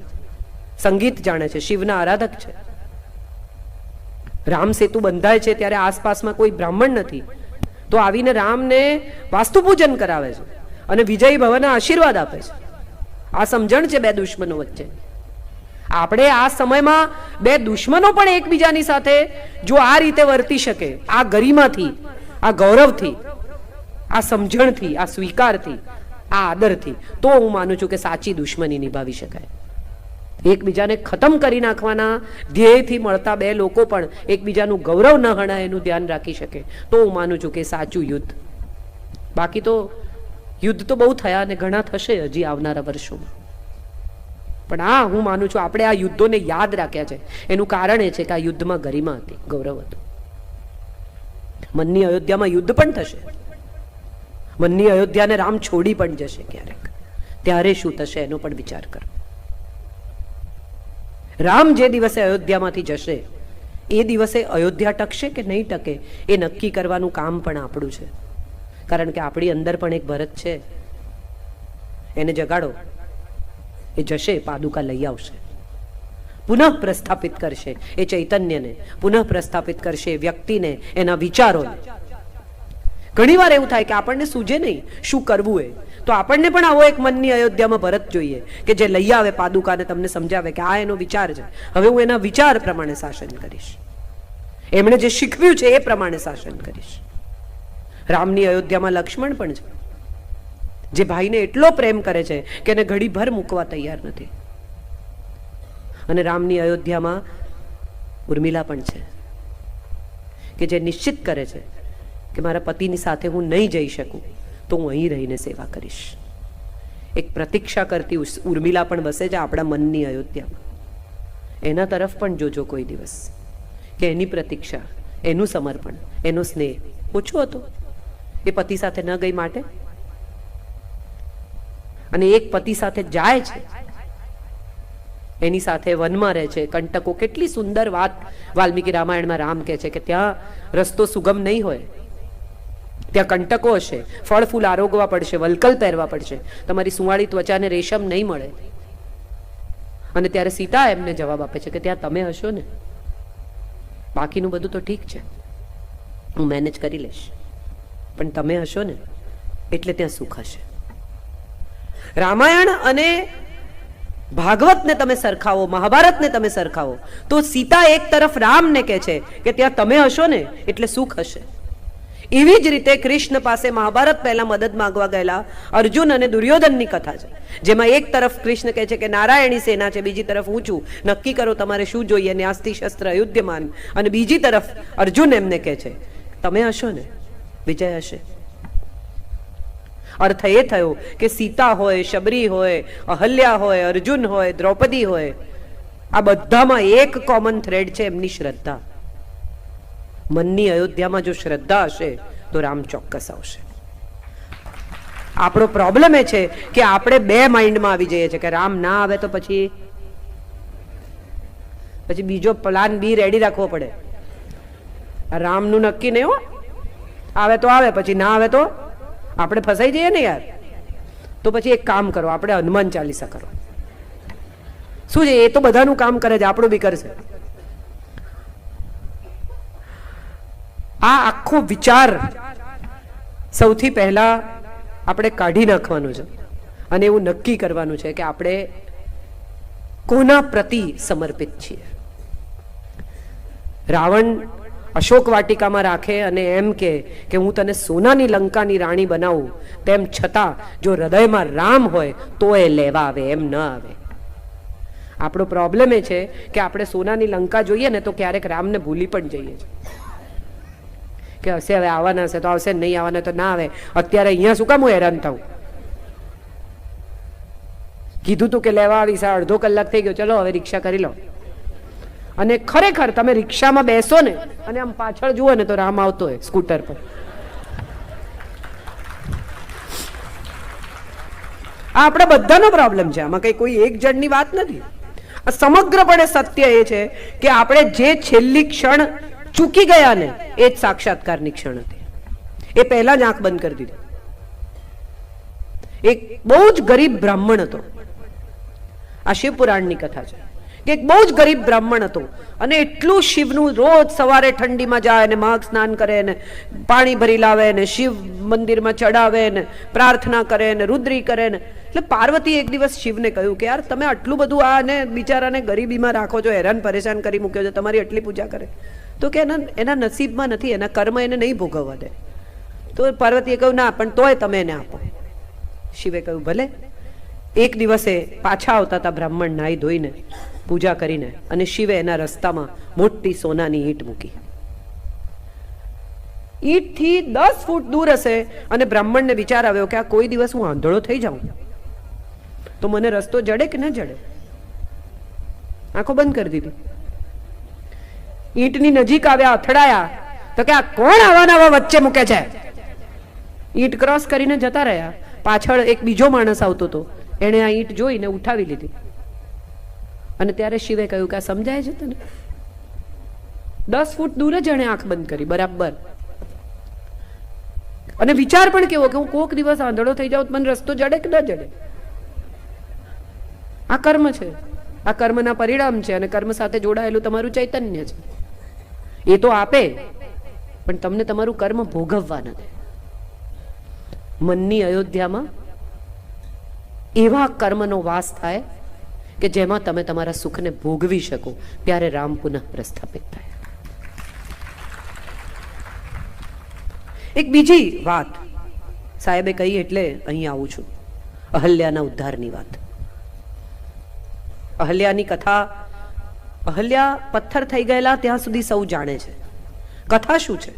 સંગીત જાણે છે, શિવના આરાધક છે. રામ સેતુ બંધાય છે ત્યારે આસપાસમાં કોઈ બ્રાહ્મણ નથી, તો આવીને રામને વાસ્તુ પૂજન કરાવે છે અને વિજય ભવનના આશીર્વાદ આપે છે. આ સમજણ છે 2 દુશ્મનો વચ્ચે. આપણે આ સમયમાં 2 દુશ્મનો પણ એકબીજાની સાથે જો આ રીતે વર્તી શકે, આ ગરિમાથી, આ ગૌરવથી, આ સમજણથી, આ સ્વીકારથી, આ આદરથી, તો હું માનું છું કે સાચી દુશ્મની નિભાવી શકાય. એકબીજાને ખતમ કરી નાખવાના ધ્યેયથી મળતા 2 લોકો પણ એકબીજાનું ગૌરવ ન હણાય એનું ધ્યાન રાખી શકે તો હું માનું છું કે સાચું યુદ્ધ. બાકી તો યુદ્ધ તો બહુ થયા અને ઘણા થશે હજી આવનારા વર્ષોમાં, પણ આ હું માનું છું આપણે આ યુદ્ધોને યાદ રાખ્યા છે. એનું કારણ એ છે કે આ યુદ્ધમાં ગરિમા હતી, ગૌરવ હતું. મનની અયોધ્યામાં યુદ્ધ પણ થશે, મનની અયોધ્યાને રામ છોડી પણ જશે ક્યારેક, ત્યારે શું થશે એનો પણ વિચાર કરો. રામ જે દિવસે અયોધ્યામાંથી જશે એ દિવસે અયોધ્યા ટકશે કે નહીં ટકે એ નક્કી કરવાનું કામ પણ આપણું છે. કારણ કે આપણી અંદર પણ એક ભરત છે, એને જગાડો, એ જશે, પાદુકા લઈ આવશે, પુનઃ પ્રસ્થાપિત કરશે એ ચૈતન્યને, પુનઃ પ્રસ્થાપિત કરશે એ વ્યક્તિને, એના વિચારોને. ઘણી વાર એવું થાય કે આપણને સૂજે નહીં શું કરવું એ, તો આપણને પણ આવો એક મનની અયોધ્યામાં ભરત જોઈએ કે જે લઈ આવે પાદુકાને, તમને સમજાવે કે આ એનો વિચાર છે, હવે હું એના વિચાર પ્રમાણે શાસન કરીશ, એમણે જે શીખવ્યું છે એ પ્રમાણે શાસન કરીશ. રામની અયોધ્યામાં લક્ષ્મણ પણ છે, જે ભાઈને એટલો પ્રેમ કરે છે કે એને ઘડીભર મૂકવા તૈયાર નથી. અને રામની અયોધ્યામાં ઉર્મિલા પણ છે કે જે નિશ્ચિત કરે છે કે મારા પતિની સાથે હું નહીં જઈ શકું તો હું અહીં રહીને સેવા કરીશ. એક પ્રતીક્ષા કરતી ઉર્મિલા પણ વસે છે આપણા મનની અયોધ્યામાં. એના તરફ પણ જોજો કોઈ દિવસ કે એની પ્રતીક્ષા, એનું સમર્પણ, એનો સ્નેહ ઓછો હતો એ પતિ સાથે ન ગઈ માટે. અને એક પતિ સાથે જાય છે, એની સાથે વનમાં રહે છે, કંટકો. કેટલી સુંદર વાત વાલ્મીકી રામાયણમાં રામ કહે છે કે ત્યાં રસ્તો સુગમ નહીં હોય, ત્યાં કંટકો હશે, ફળ ફૂલ આરોગવા પડશે, વલકલ પહેરવા પડશે, તમારી સુંવાળી ત્વચાને રેશમ નહીં મળે. અને ત્યારે સીતા એમને જવાબ આપે છે કે ત્યાં તમે હશો ને, બાકીનું બધું તો ઠીક છે. હું મેનેજ કરી લઈશ. પણ તમે હશો ને એટલે ત્યાં સુખ હશે. રામાયણ અને ભાગવતને તમે સરખાવો, મહાભારતને તમે સરખાવો, તો સીતા એક તરફ રામને કહે છે કે ત્યાં તમે હશો ને એટલે સુખ હશે. એવી જ રીતે કૃષ્ણ પાસે મહાભારત પહેલા મદદ માંગવા ગયેલા અર્જુન અને દુર્યોધનની કથા છે, જેમાં એક તરફ કૃષ્ણ કહે છે કે નારાયણી સેના છે, બીજી તરફ હું છું, નક્કી કરો તમારે શું જોઈએ, ન્યાસ્તિ શસ્ત્ર અયુધ્યમાન. અને બીજી તરફ અર્જુન એમને કહે છે તમે હશો ને વિજય હશે. અર્થ એ થયો કે સીતા હોય, શબરી હોય, અહલ્યા હોય, અર્જુન હોય, દ્રૌપદી હોય, આ બધામાં એક કોમન થ્રેડ છે, એમની શ્રદ્ધા. મનની અયોધ્યામાં જો શ્રદ્ધા હશે તો રામ ચોક્કસ આવશે. આપણો પ્રોબ્લેમ એ છે કે આપણે બે માઇન્ડમાં આવી જઈએ છીએ કે રામ ના આવે તો પછી બીજો પ્લાન બી રેડી રાખવો પડે. રામનું નક્કી નહીં હો, આવે તો આવે, પછી ના આવે તો આપણે ફસાઈ જઈએ ને યાર. તો પછી એક કામ કરો, આપણે હનુમાન ચાલીસા કરો. શું છે, એ તો બધાનું કામ કરે છે, આપણું બી કરશે. આ આખો વિચાર સૌથી પહેલા આપણે કાઢી નાખવાનું છે અને એવું નક્કી કરવાનું છે કે આપણે કોના પ્રતિ સમર્પિત છીએ. રાવણ અશોક વાટિકામાં રાખે અને એમ કે હું તને સોનાની લંકાની રાણી બનાવું, તેમ છતાં જો હૃદયમાં રામ હોય તો એ લેવા આવે, એમ ન આવે. આપણો પ્રોબ્લેમ એ છે કે આપણે સોનાની લંકા જોઈએ ને તો ક્યારેક રામને ભૂલી પણ જઈએ છીએ કે હશે હવે આવવાના હશે તો આવશે, નહીં આવવાના તો ના આવે. અત્યારે અહીંયા શું કામ હું હેરાન થાઉં? કીધું તું કે લેવા આવીશ, અડધો કલાક થઈ ગયો, ચલો હવે રિક્ષા કરી લો. અને ખરેખર તમે રિક્ષામાં બેસો ને અને આમ પાછળ જુઓ ને તો રામ આવતો હોય સ્કૂટર પર. આ આપણા બધાનો પ્રોબ્લેમ છે, આમાં કઈ કોઈ એક જણની વાત નથી. સમગ્રપણે સત્ય એ છે કે આપણે જે છેલ્લી ક્ષણ ચૂકી ગયા ને એ જ સાક્ષાત્કારની ક્ષણ હતી. એ પહેલા જ આંખ બંધ કરી દીધી. એક બહુ જ ગરીબ બ્રાહ્મણ હતો. આ શિવ પુરાણની કથા છે કે એક બહુ જ ગરીબ બ્રાહ્મણ હતો અને એટલું શિવનું રોજ સવારે ઠંડીમાં જાય ને મહાગ સ્નાન કરે ને પાણી ભરી લાવે ને શિવ મંદિરમાં ચડાવે ને પ્રાર્થના કરે ને રુદ્રી કરે ને. એટલે પાર્વતી એક દિવસ શિવને કહ્યું કે યાર તમે આટલું બધું આને બિચારાને ગરીબીમાં રાખો છો, હેરાન પરેશાન કરી મૂક્યો છો, તમારી આટલી પૂજા કરે. તો કે એના નસીબમાં નથી, એના કર્મ એને નહીં ભોગવવા દે. તો પાર્વતીએ કહ્યું ના, પણ તોય તમે એને આપો. શિવે કહ્યું ભલે. એક દિવસે પાછા આવતા હતા બ્રાહ્મણ નાહી ધોઈને પૂજા કરીને, અને શિવે એના રસ્તામાં મોટી સોનાની ઈંટ મૂકી. ઈંટથી 10 ફૂટ દૂર હશે અને બ્રાહ્મણને વિચાર આવ્યો કે આ કોઈ દિવસ હું આંધળો થઈ જાઉં તો મને રસ્તો જડે કે ન જડે. આંખો બંધ કરી દીધી. ઈંટની નજીક આવ્યા, અથડાયા તો કે આ કોણ આવા વચ્ચે મૂકે છે. ઈંટ ક્રોસ કરીને જતા રહ્યા. પાછળ એક બીજો માણસ આવતો હતો, એણે આ ઈંટ જોઈને ઉઠાવી લીધી. અને ત્યારે શિવે કહ્યું કે આ સમજાય છે તને? 10 ફૂટ દૂર જ એણે આંખ બંધ કરી બરાબર. અને વિચાર પણ કેવો કે હું કોક દિવસ આંધળો થઈ જાઉં મને રસ્તો જડે કે ન જડે. આ કર્મ છે, આ કર્મના પરિણામ છે અને કર્મ સાથે જોડાયેલું તમારું ચૈતન્ય છે. એ તો આપે પણ તમને તમારું કર્મ ભોગવવા ન દે. મનની અયોધ્યામાં એવા કર્મનો વાસ થાય કે જેમાં તમે તમારા સુખને ભોગવી શકો, ત્યારે રામ પુનઃ પ્રસ્થાપિત થાય. એક બીજી વાત સાહેબે કહી એટલે અહીં આવું છું, અહલ્યાના ઉદ્ધારની વાત. અહલ્યાની કથા, અહલ્યા પથ્થર થઈ ગયેલા ત્યાં સુધી સૌ જાણે છે. કથા શું છે?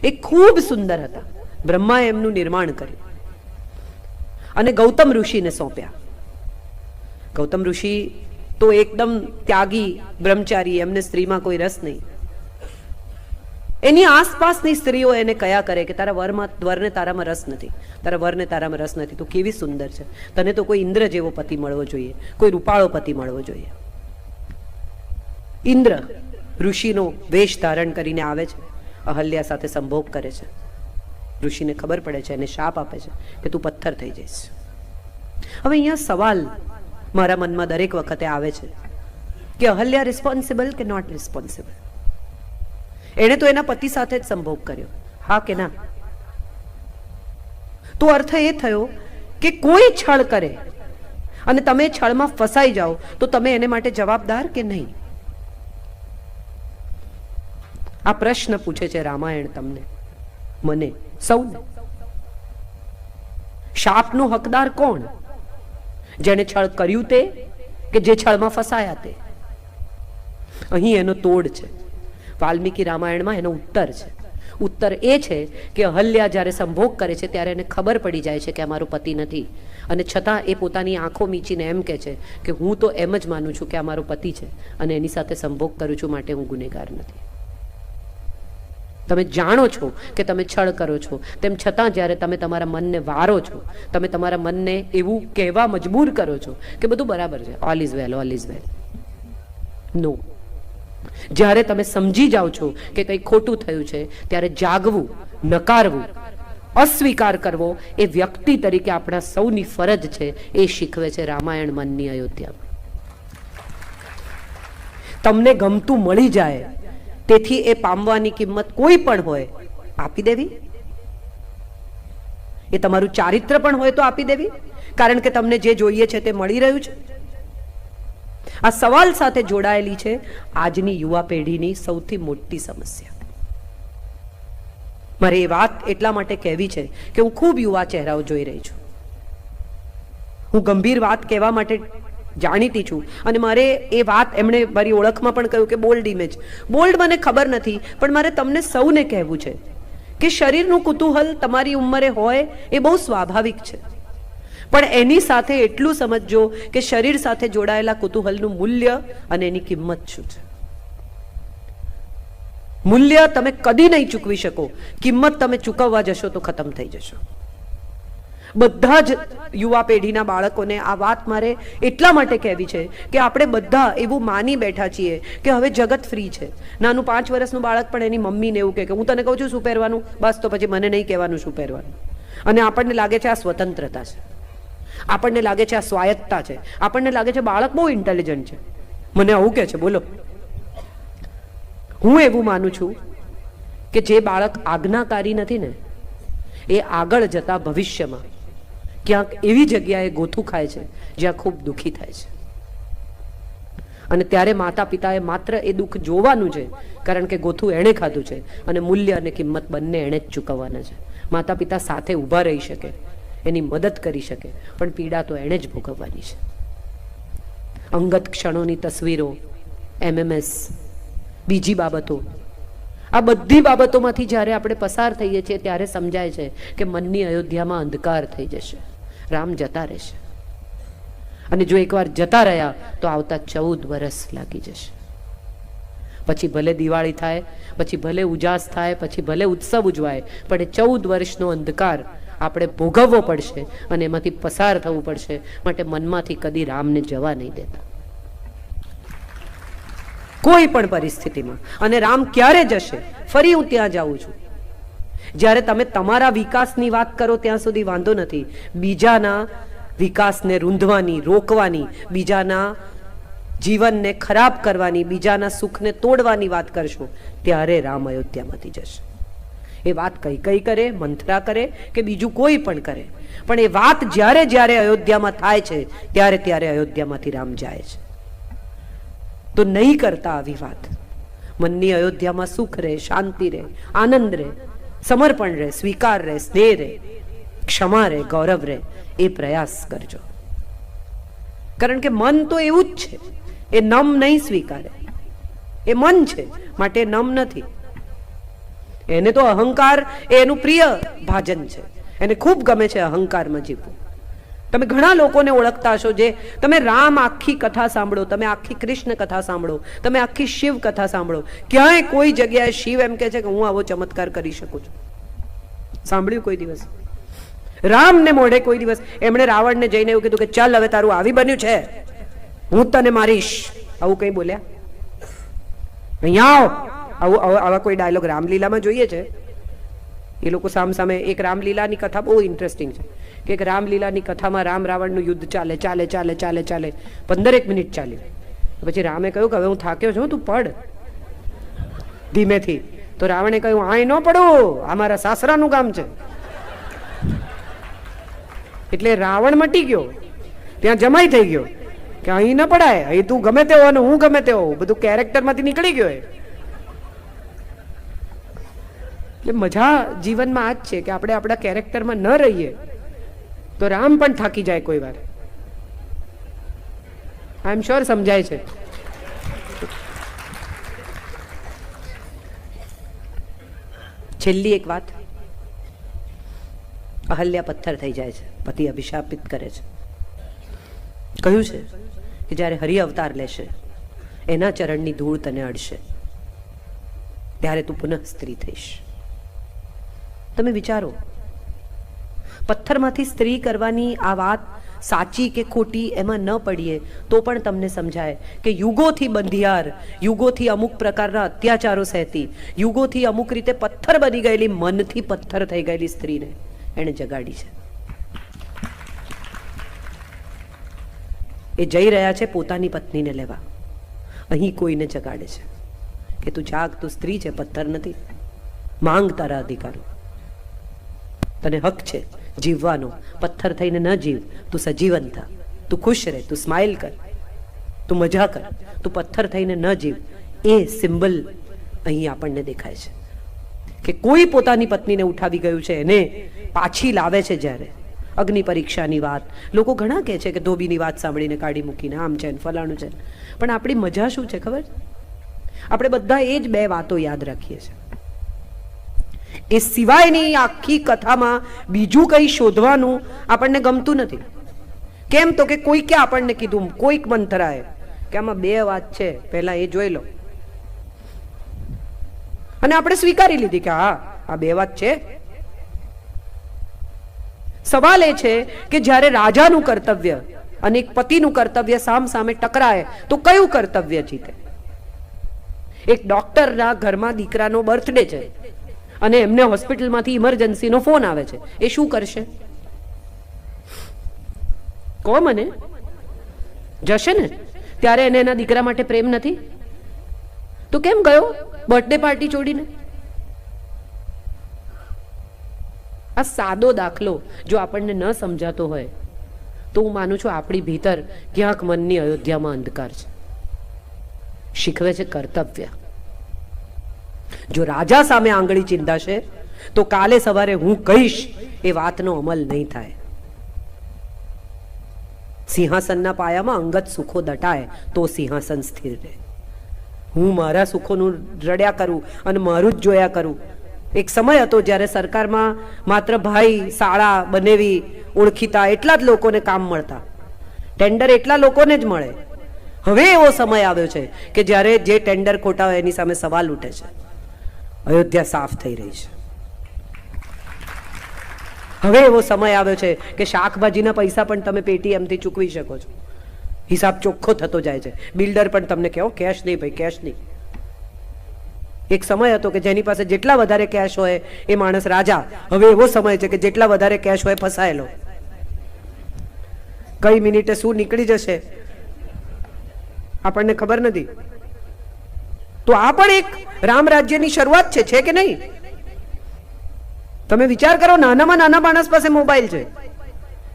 એ ખૂબ સુંદર હતા. બ્રહ્માએ એમનું નિર્માણ કર્યું અને ગૌતમ ઋષિને સોંપ્યા. ગૌતમ ઋષિ તો એકદમ ત્યાગી બ્રહ્મચારી, એમને સ્ત્રીમાં કોઈ રસ નહીં. એની આસપાસની સ્ત્રીઓ એને કયા કરે કે તારા વરને તારામાં રસ નથી, તારા વરને તારામાં રસ નથી, તો કેવી સુંદર છે, તને તો કોઈ ઇન્દ્ર જેવો પતિ મળવો જોઈએ, કોઈ રૂપાળો પતિ મળવો જોઈએ. ઇન્દ્ર ઋષિનો વેશ ધારણ કરીને આવે છે, અહલ્યા સાથે સંભોગ કરે છે. ઋષિને ખબર પડે છે, એને શાપ આપે છે કે તું પથ્થર થઈ જઈશ. હવે અહીંયા સવાલ મારા મનમાં દરેક વખતે આવે છે કે અહલ્યા રિસ્પોન્સિબલ કે નોટ રિસ્પોન્સિબલ? એણે તો એના પતિ સાથે જ સંભોગ કર્યો, હા કે ના? તો અર્થ એ થયો કે કોઈ છળ કરે અને તમે છળમાં ફસાઈ જાઓ તો તમે એને માટે જવાબદાર કે નહીં? આ પ્રશ્ન પૂછે છે રામાયણ તમને, મને, સૌને. શાપનો હકદાર કોણ? જેને છળ કર્યું તે કે જે છળમાં ફસાયા તે? અહીં એનો તોડ છે. વાલ્મીકી રામાયણમાં એનો ઉત્તર છે. ઉત્તર એ છે કે અહલ્યા જ્યારે સંભોગ કરે છે ત્યારે એને ખબર પડી જાય છે કે આ મારો પતિ નથી, અને છતાં એ પોતાની આંખો મીચીને એમ કહે છે કે હું તો એમ જ માનું છું કે આ મારો પતિ છે અને એની સાથે સંભોગ કરું છું, માટે હું ગુનેગાર નથી. તમે જાણો છો કે તમે છળ કરો છો, તેમ છતાં જ્યારે તમે તમારા મનને વારો છો, તમે તમારા મનને એવું કહેવા મજબૂર કરો છો કે બધું બરાબર છે, all is well, all is well. No. જ્યારે તમે સમજી જાઓ છો કે કંઈ ખોટું થયું છે ત્યારે જાગવું, નકારવું, અસ્વીકાર કરવો એ વ્યક્તિ તરીકે આપણા સૌની ફરજ છે. એ શીખવે છે રામાયણ મનની અયોધ્યામાં. તમને ગમતું મળી જાય તેથી એ પામવાની કિંમત કોઈ પણ હોય આપી દેવી. એ તમારું ચારિત્ર પણ હોય તો આપી દેવી, કારણ કે તમને જે જોઈએ છે તે મળી રહ્યું છે. આ સવાલ સાથે જોડાયેલી છે આજની યુવા પેઢીની સૌથી મોટી સમસ્યા. મારે એ વાત એટલા માટે કહેવી છે કે હું ખૂબ યુવા ચહેરાઓ જોઈ રહી છું. હું ગંભીર વાત કહેવા માટે જાણીતી છું અને મારે એ વાત એમણે મારી ઓળખમાં પણ કહ્યું કે બોલ્ડ ઇમેજ. બોલ્ડ મને ખબર નથી, પણ મારે તમને સૌને કહેવું છે કે શરીરનું કુતૂહલ તમારી ઉંમરે હોય એ બહુ સ્વાભાવિક છે, પણ એની સાથે એટલું સમજજો કે શરીર સાથે જોડાયેલા કુતૂહલનું મૂલ્ય અને એની કિંમત શું છે. મૂલ્ય તમે કદી નહીં ચૂકવી શકો, કિંમત તમે ચૂકવવા જશો તો ખતમ થઈ જશો. બધા જ યુવા પેઢીના બાળકોને આ વાત મારે એટલા માટે કહેવી છે કે આપણે બધા એવું માની બેઠા છીએ કે હવે જગત ફ્રી છે. નાનું 5 વર્ષનું બાળક પણ એની મમ્મીને એવું કહે કે હું તને કહું છું શું પહેરવાનું, બસ તો પછી મને નહીં કહેવાનું શું પહેરવાનું. અને આપણને લાગે છે આ સ્વતંત્રતા છે, આપણને લાગે છે આ સ્વાયત્તા છે, આપણને લાગે છે બાળક બહુ ઇન્ટેલિજન્ટ છે. મને આવું કે છે, બોલો. હું એવું માનું છું કે જે બાળક આજ્ઞાકારી નથી ને એ આગળ જતા ભવિષ્યમાં ક્યાંક એવી જગ્યાએ ગોથું ખાય છે જ્યાં ખૂબ દુઃખી થાય છે. અને ત્યારે માતા પિતાએ માત્ર એ દુઃખ જોવાનું છે, કારણ કે ગોથું એણે ખાધું છે અને મૂલ્ય અને કિંમત બંને એણે જ ચૂકવવાના છે. માતા પિતા સાથે ઊભા રહી શકે, એની મદદ કરી શકે, પણ પીડા તો એણે જ ભોગવવાની છે. અંગત ક્ષણોની તસવીરો, MMS, બીજી બાબતો, આ બધી બાબતોમાંથી જ્યારે આપણે પસાર થઈએ છીએ ત્યારે સમજાય છે કે મનની અયોધ્યામાં અંધકાર થઈ જશે, રામ જતા રહેશે. અને જો એકવાર જતા રહ્યા તો આવતા 14 વર્ષ લાગી જશે. પછી ભલે દિવાળી થાય, પછી ભલે ઉજાસ થાય, પછી ભલે ઉત્સવ ઉજવાય, પણ એ 14 વર્ષનો અંધકાર આપણે ભોગવવો પડશે અને એમાંથી પસાર થવું પડશે. માટે મનમાંથી કદી રામને જવા નહીં દેતા, કોઈ પણ પરિસ્થિતિમાં. અને રામ ક્યારે જશે? ફરી હું ત્યાં જાઉં છું, જ્યારે તમે તમારા વિકાસની વાત કરો ત્યાં સુધી વાંધો નથી, બીજાના વિકાસને રૂંધવાની, રોકવાની, બીજાના જીવનને ખરાબ કરવાની, બીજાના સુખને તોડવાની વાત કરશો ત્યારે રામ અયોધ્યામાંથી જશે. એ વાત કઈ કરે, મંથરા કરે કે બીજું કોઈ પણ કરે, પણ એ વાત જ્યારે જ્યારે અયોધ્યામાં થાય છે ત્યારે ત્યારે અયોધ્યામાંથી રામ જાય છે. તો નહીં કરતા આવી વાત. મનની અયોધ્યામાં સુખ રહે, શાંતિ રહે, આનંદ રહે, સમર્પણ રહે, સ્વીકાર રહે, સ્નેહ રહે, ક્ષમા રહે, ગૌરવ રહે, એ પ્રયાસ કરજો. કારણ કે મન તો એવું જ છે, એ નમ નહીં સ્વીકારે. એ મન છે માટે નમ નથી. એને તો અહંકાર એ એનું પ્રિય ભાજન છે, એને ખૂબ ગમે છે અહંકારમાં જીવવું. તમે ઘણા લોકોને ઓળખતા હશો જે તમે રામ આખી કથા સાંભળો, તમે આખી કૃષ્ણ કથા સાંભળો, તમે આખી શિવ કથા સાંભળો, ક્યાંય કોઈ જગ્યાએ શિવ એમ કે છે કે હું આવો ચમત્કાર કરી શકું છું? સાંભળ્યું કોઈ દિવસ? રામને મોઢે કોઈ દિવસ એમણે રાવણને જઈને એવું કીધું કે ચાલ હવે તારું આવી બન્યું છે, હું તને મારીશ, આવું કઈ બોલ્યા? અહીંયા આવો, આવા કોઈ ડાયલોગ રામલીલામાં જોઈએ છે? એ લોકો સામે એક રામલીલાની કથા બહુ ઇન્ટરેસ્ટિંગ છે કે એક રામલીલાની કથામાં રામ રાવણનું યુદ્ધ ચાલે 15 મિનિટ ચાલ્યું. પછી રામે કહ્યું કે હવે હું થાક્યો છું, તું પડ ધીમેથી. તો રાવણે કહ્યું, આય ન પડો, આ મારા સાસરાનું કામ છે. એટલે રાવણ મટી ગયો, ત્યાં જમાઈ થઈ ગયો કે અહીં ન પડાય, અહીં તું ગમે તેવો અને હું ગમે તેવો, બધું કેરેક્ટરમાંથી નીકળી ગયો. એટલે મજા જીવનમાં આ જ છે કે આપણે આપણા કેરેક્ટરમાં ન રહીએ તો રામ પણ થાકી જાય કોઈ વાર. આઈ એમ શ્યોર સમજાય છે. છેલ્લી એક વાત, અહલ્યા પથ્થર થઈ જાય છે, પતિ અભિશાપિત કરે છે. કહ્યું છે કે જ્યારે હરિ અવતાર લેશે, એના ચરણની ધૂળ તને અડશે, ત્યારે તું પુનઃ સ્ત્રી થઈશ. તમે વિચારો, પથ્થરમાંથી સ્ત્રી કરવાની આ વાત સાચી કે ખોટી એમાં ન પડીએ તો પણ તમને સમજાય કે યુગોથી બંધિયાર, યુગોથી અમુક પ્રકારના અત્યાચારો સહેતી, યુગોથી અમુક રીતે પથ્થર બની ગયેલી, મનથી પથ્થર થઈ ગયેલી સ્ત્રીને એણે જગાડી છે. એ જઈ રહ્યા છે પોતાની પત્નીને લેવા, અહીં કોઈને જગાડે છે કે તું જાગ, તું સ્ત્રી છે, પથ્થર નથી, માંગ તારા અધિકારો, તને હક છે જીવવાનો, પથ્થર થઈને ન જીવ, તું સજીવન થા, તું ખુશ રહે, તું સ્માઇલ કર, તું મજા કર, તું પથ્થર થઈને ન જીવ. એ સિમ્બલ અહીં આપણને દેખાય છે કે કોઈ પોતાની પત્નીને ઉઠાવી ગયું છે, એને પાછી લાવે છે. જ્યારે અગ્નિ પરીક્ષાની વાત લોકો ઘણા કહે છે કે ધોબીની વાત સાંભળીને કાઢી મૂકીને આમ છે ને ફલાણું છે, પણ આપણી મજા શું છે ખબર? આપણે બધા એ જ બે વાતો યાદ રાખીએ છીએ. એ સિવાયની આખી કથામાં બીજું કંઈ શોધવાનું આપણને ગમતું નથી. કેમ? તો કે કોઈકે આપણને કીધું, કોઈક મંથરાએ કે આમાં બે વાત છે, પહેલા એ જોઈ લો, અને આપણે સ્વીકારી લીધી કે હા આ બે વાત છે. સવાલ એ છે કે જ્યારે રાજાનું કર્તવ્ય અને એક પતિનું કર્તવ્ય સામ સામે ટકરાય તો કયું કર્તવ્ય જીતે? એક ડોક્ટરના ઘરમાં દીકરાનો બર્થડે છે અને એમને હોસ્પિટલમાંથી ઇમરજન્સીનો ફોન આવે છે, એ શું કરશે? કહો મને. જશે ને? ત્યારે એને એના દીકરા માટે પ્રેમ નથી તો કેમ ગયો બર્થડે પાર્ટી છોડીને? આ સાદો દાખલો જો આપણને ન સમજાતો હોય તો હું માનું છું આપણી ભીતર ક્યાંક મનની અયોધ્યામાં અંધકાર છે. શીખવે છે કર્તવ્ય. જો રાજા સામે આંગળી ચીંધાશે તો કાલે સવારે હું કહીશ એ વાતનો અમલ નહીં થાય. સિંહાસનના પાયામાં અંગત સુખો દટાય તો સિંહાસન સ્થિર રહે. હું મારા સુખોનું રડ્યા કરું અને મારું જ જોયા કરું. એક સમય હતો જ્યારે સરકારમાં માત્ર ભાઈ, શાળા બનેવી, ઓળખીતા એટલા જ લોકોને કામ મળતા, ટેન્ડર એટલા લોકોને જ મળે. હવે એવો સમય આવ્યો છે કે જ્યારે જે ટેન્ડર ખોટા હોય એની સામે સવાલ ઉઠે છે. અયોધ્યા સાફ થઈ રહી છે. હવે એવો સમય આવ્યો છે કે શાકભાજીના પૈસા પણ તમે પેટીએમથી ચૂકવી શકો છો. હિસાબ ચોખ્ખો થતો જાય છે. બિલ્ડર પણ તમને કહો કેશ નહીં ભાઈ, કેશ નહીં. એક સમય હતો કે જેની પાસે જેટલા વધારે કેશ હોય એ માણસ રાજા. હવે એવો સમય છે કે જેટલા વધારે કેશ હોય ફસાયેલો. કઈ મિનિટે શું નીકળી જશે આપણને ખબર નથી. તો આ પણ એક રામ રાજ્યની શરૂઆત છે કે નહીં? તમે વિચાર કરો, નાનામાં નાના માણસ પાસે મોબાઈલ છે.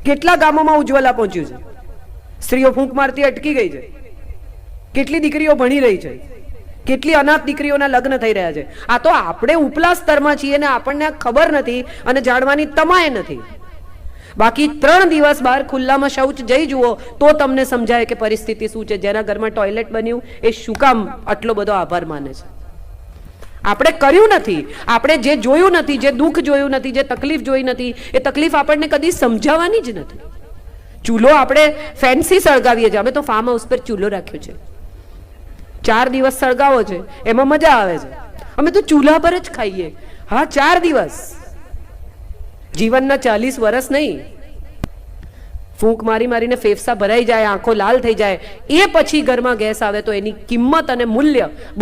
કેટલા ગામોમાં ઉજ્જવલા પહોંચ્યું છે. સ્ત્રીઓ ફૂંક મારતી અટકી ગઈ છે. કેટલી દીકરીઓ ભણી રહી છે. કેટલી અનાથ દીકરીઓના લગ્ન થઈ રહ્યા છે. આ તો આપણે ઉપલા સ્તરમાં છીએ ને આપણને ખબર નથી અને જાણવાની તમાય નથી. બાકી 3 દિવસ બહાર ખુલ્લામાં શૌચ જઈ જુઓ તો તમને સમજાય કે પરિસ્થિતિ શું છે. જેના ઘરમાં ટોયલેટ બન્યું એ શું કામ આટલો બધો આભાર માને છે? આપણે કર્યું નથી, આપણે જે જોયું નથી, જે દુઃખ જોયું નથી, જે તકલીફ જોઈ નથી, એ તકલીફ આપણને કદી સમજાવવાની જ નથી. ચૂલો આપણે ફેન્સી સળગાવીએ છીએ. અમે તો ફાર્મ હાઉસ પર ચૂલો રાખ્યો છે, 4 દિવસ સળગાવો છે, એમાં મજા આવે છે. અમે તો ચૂલા પર જ ખાઈએ. હા, 4 દિવસ. જીવનના 40 વર્ષ નહીં. ફૂંક મારી મારીને ફેફસા ભરાઈ જાય, આંખો લાલ થઈ જાય, એ પછી ઘરમાં ગેસ આવે તો એની કિંમત અને મૂલ્ય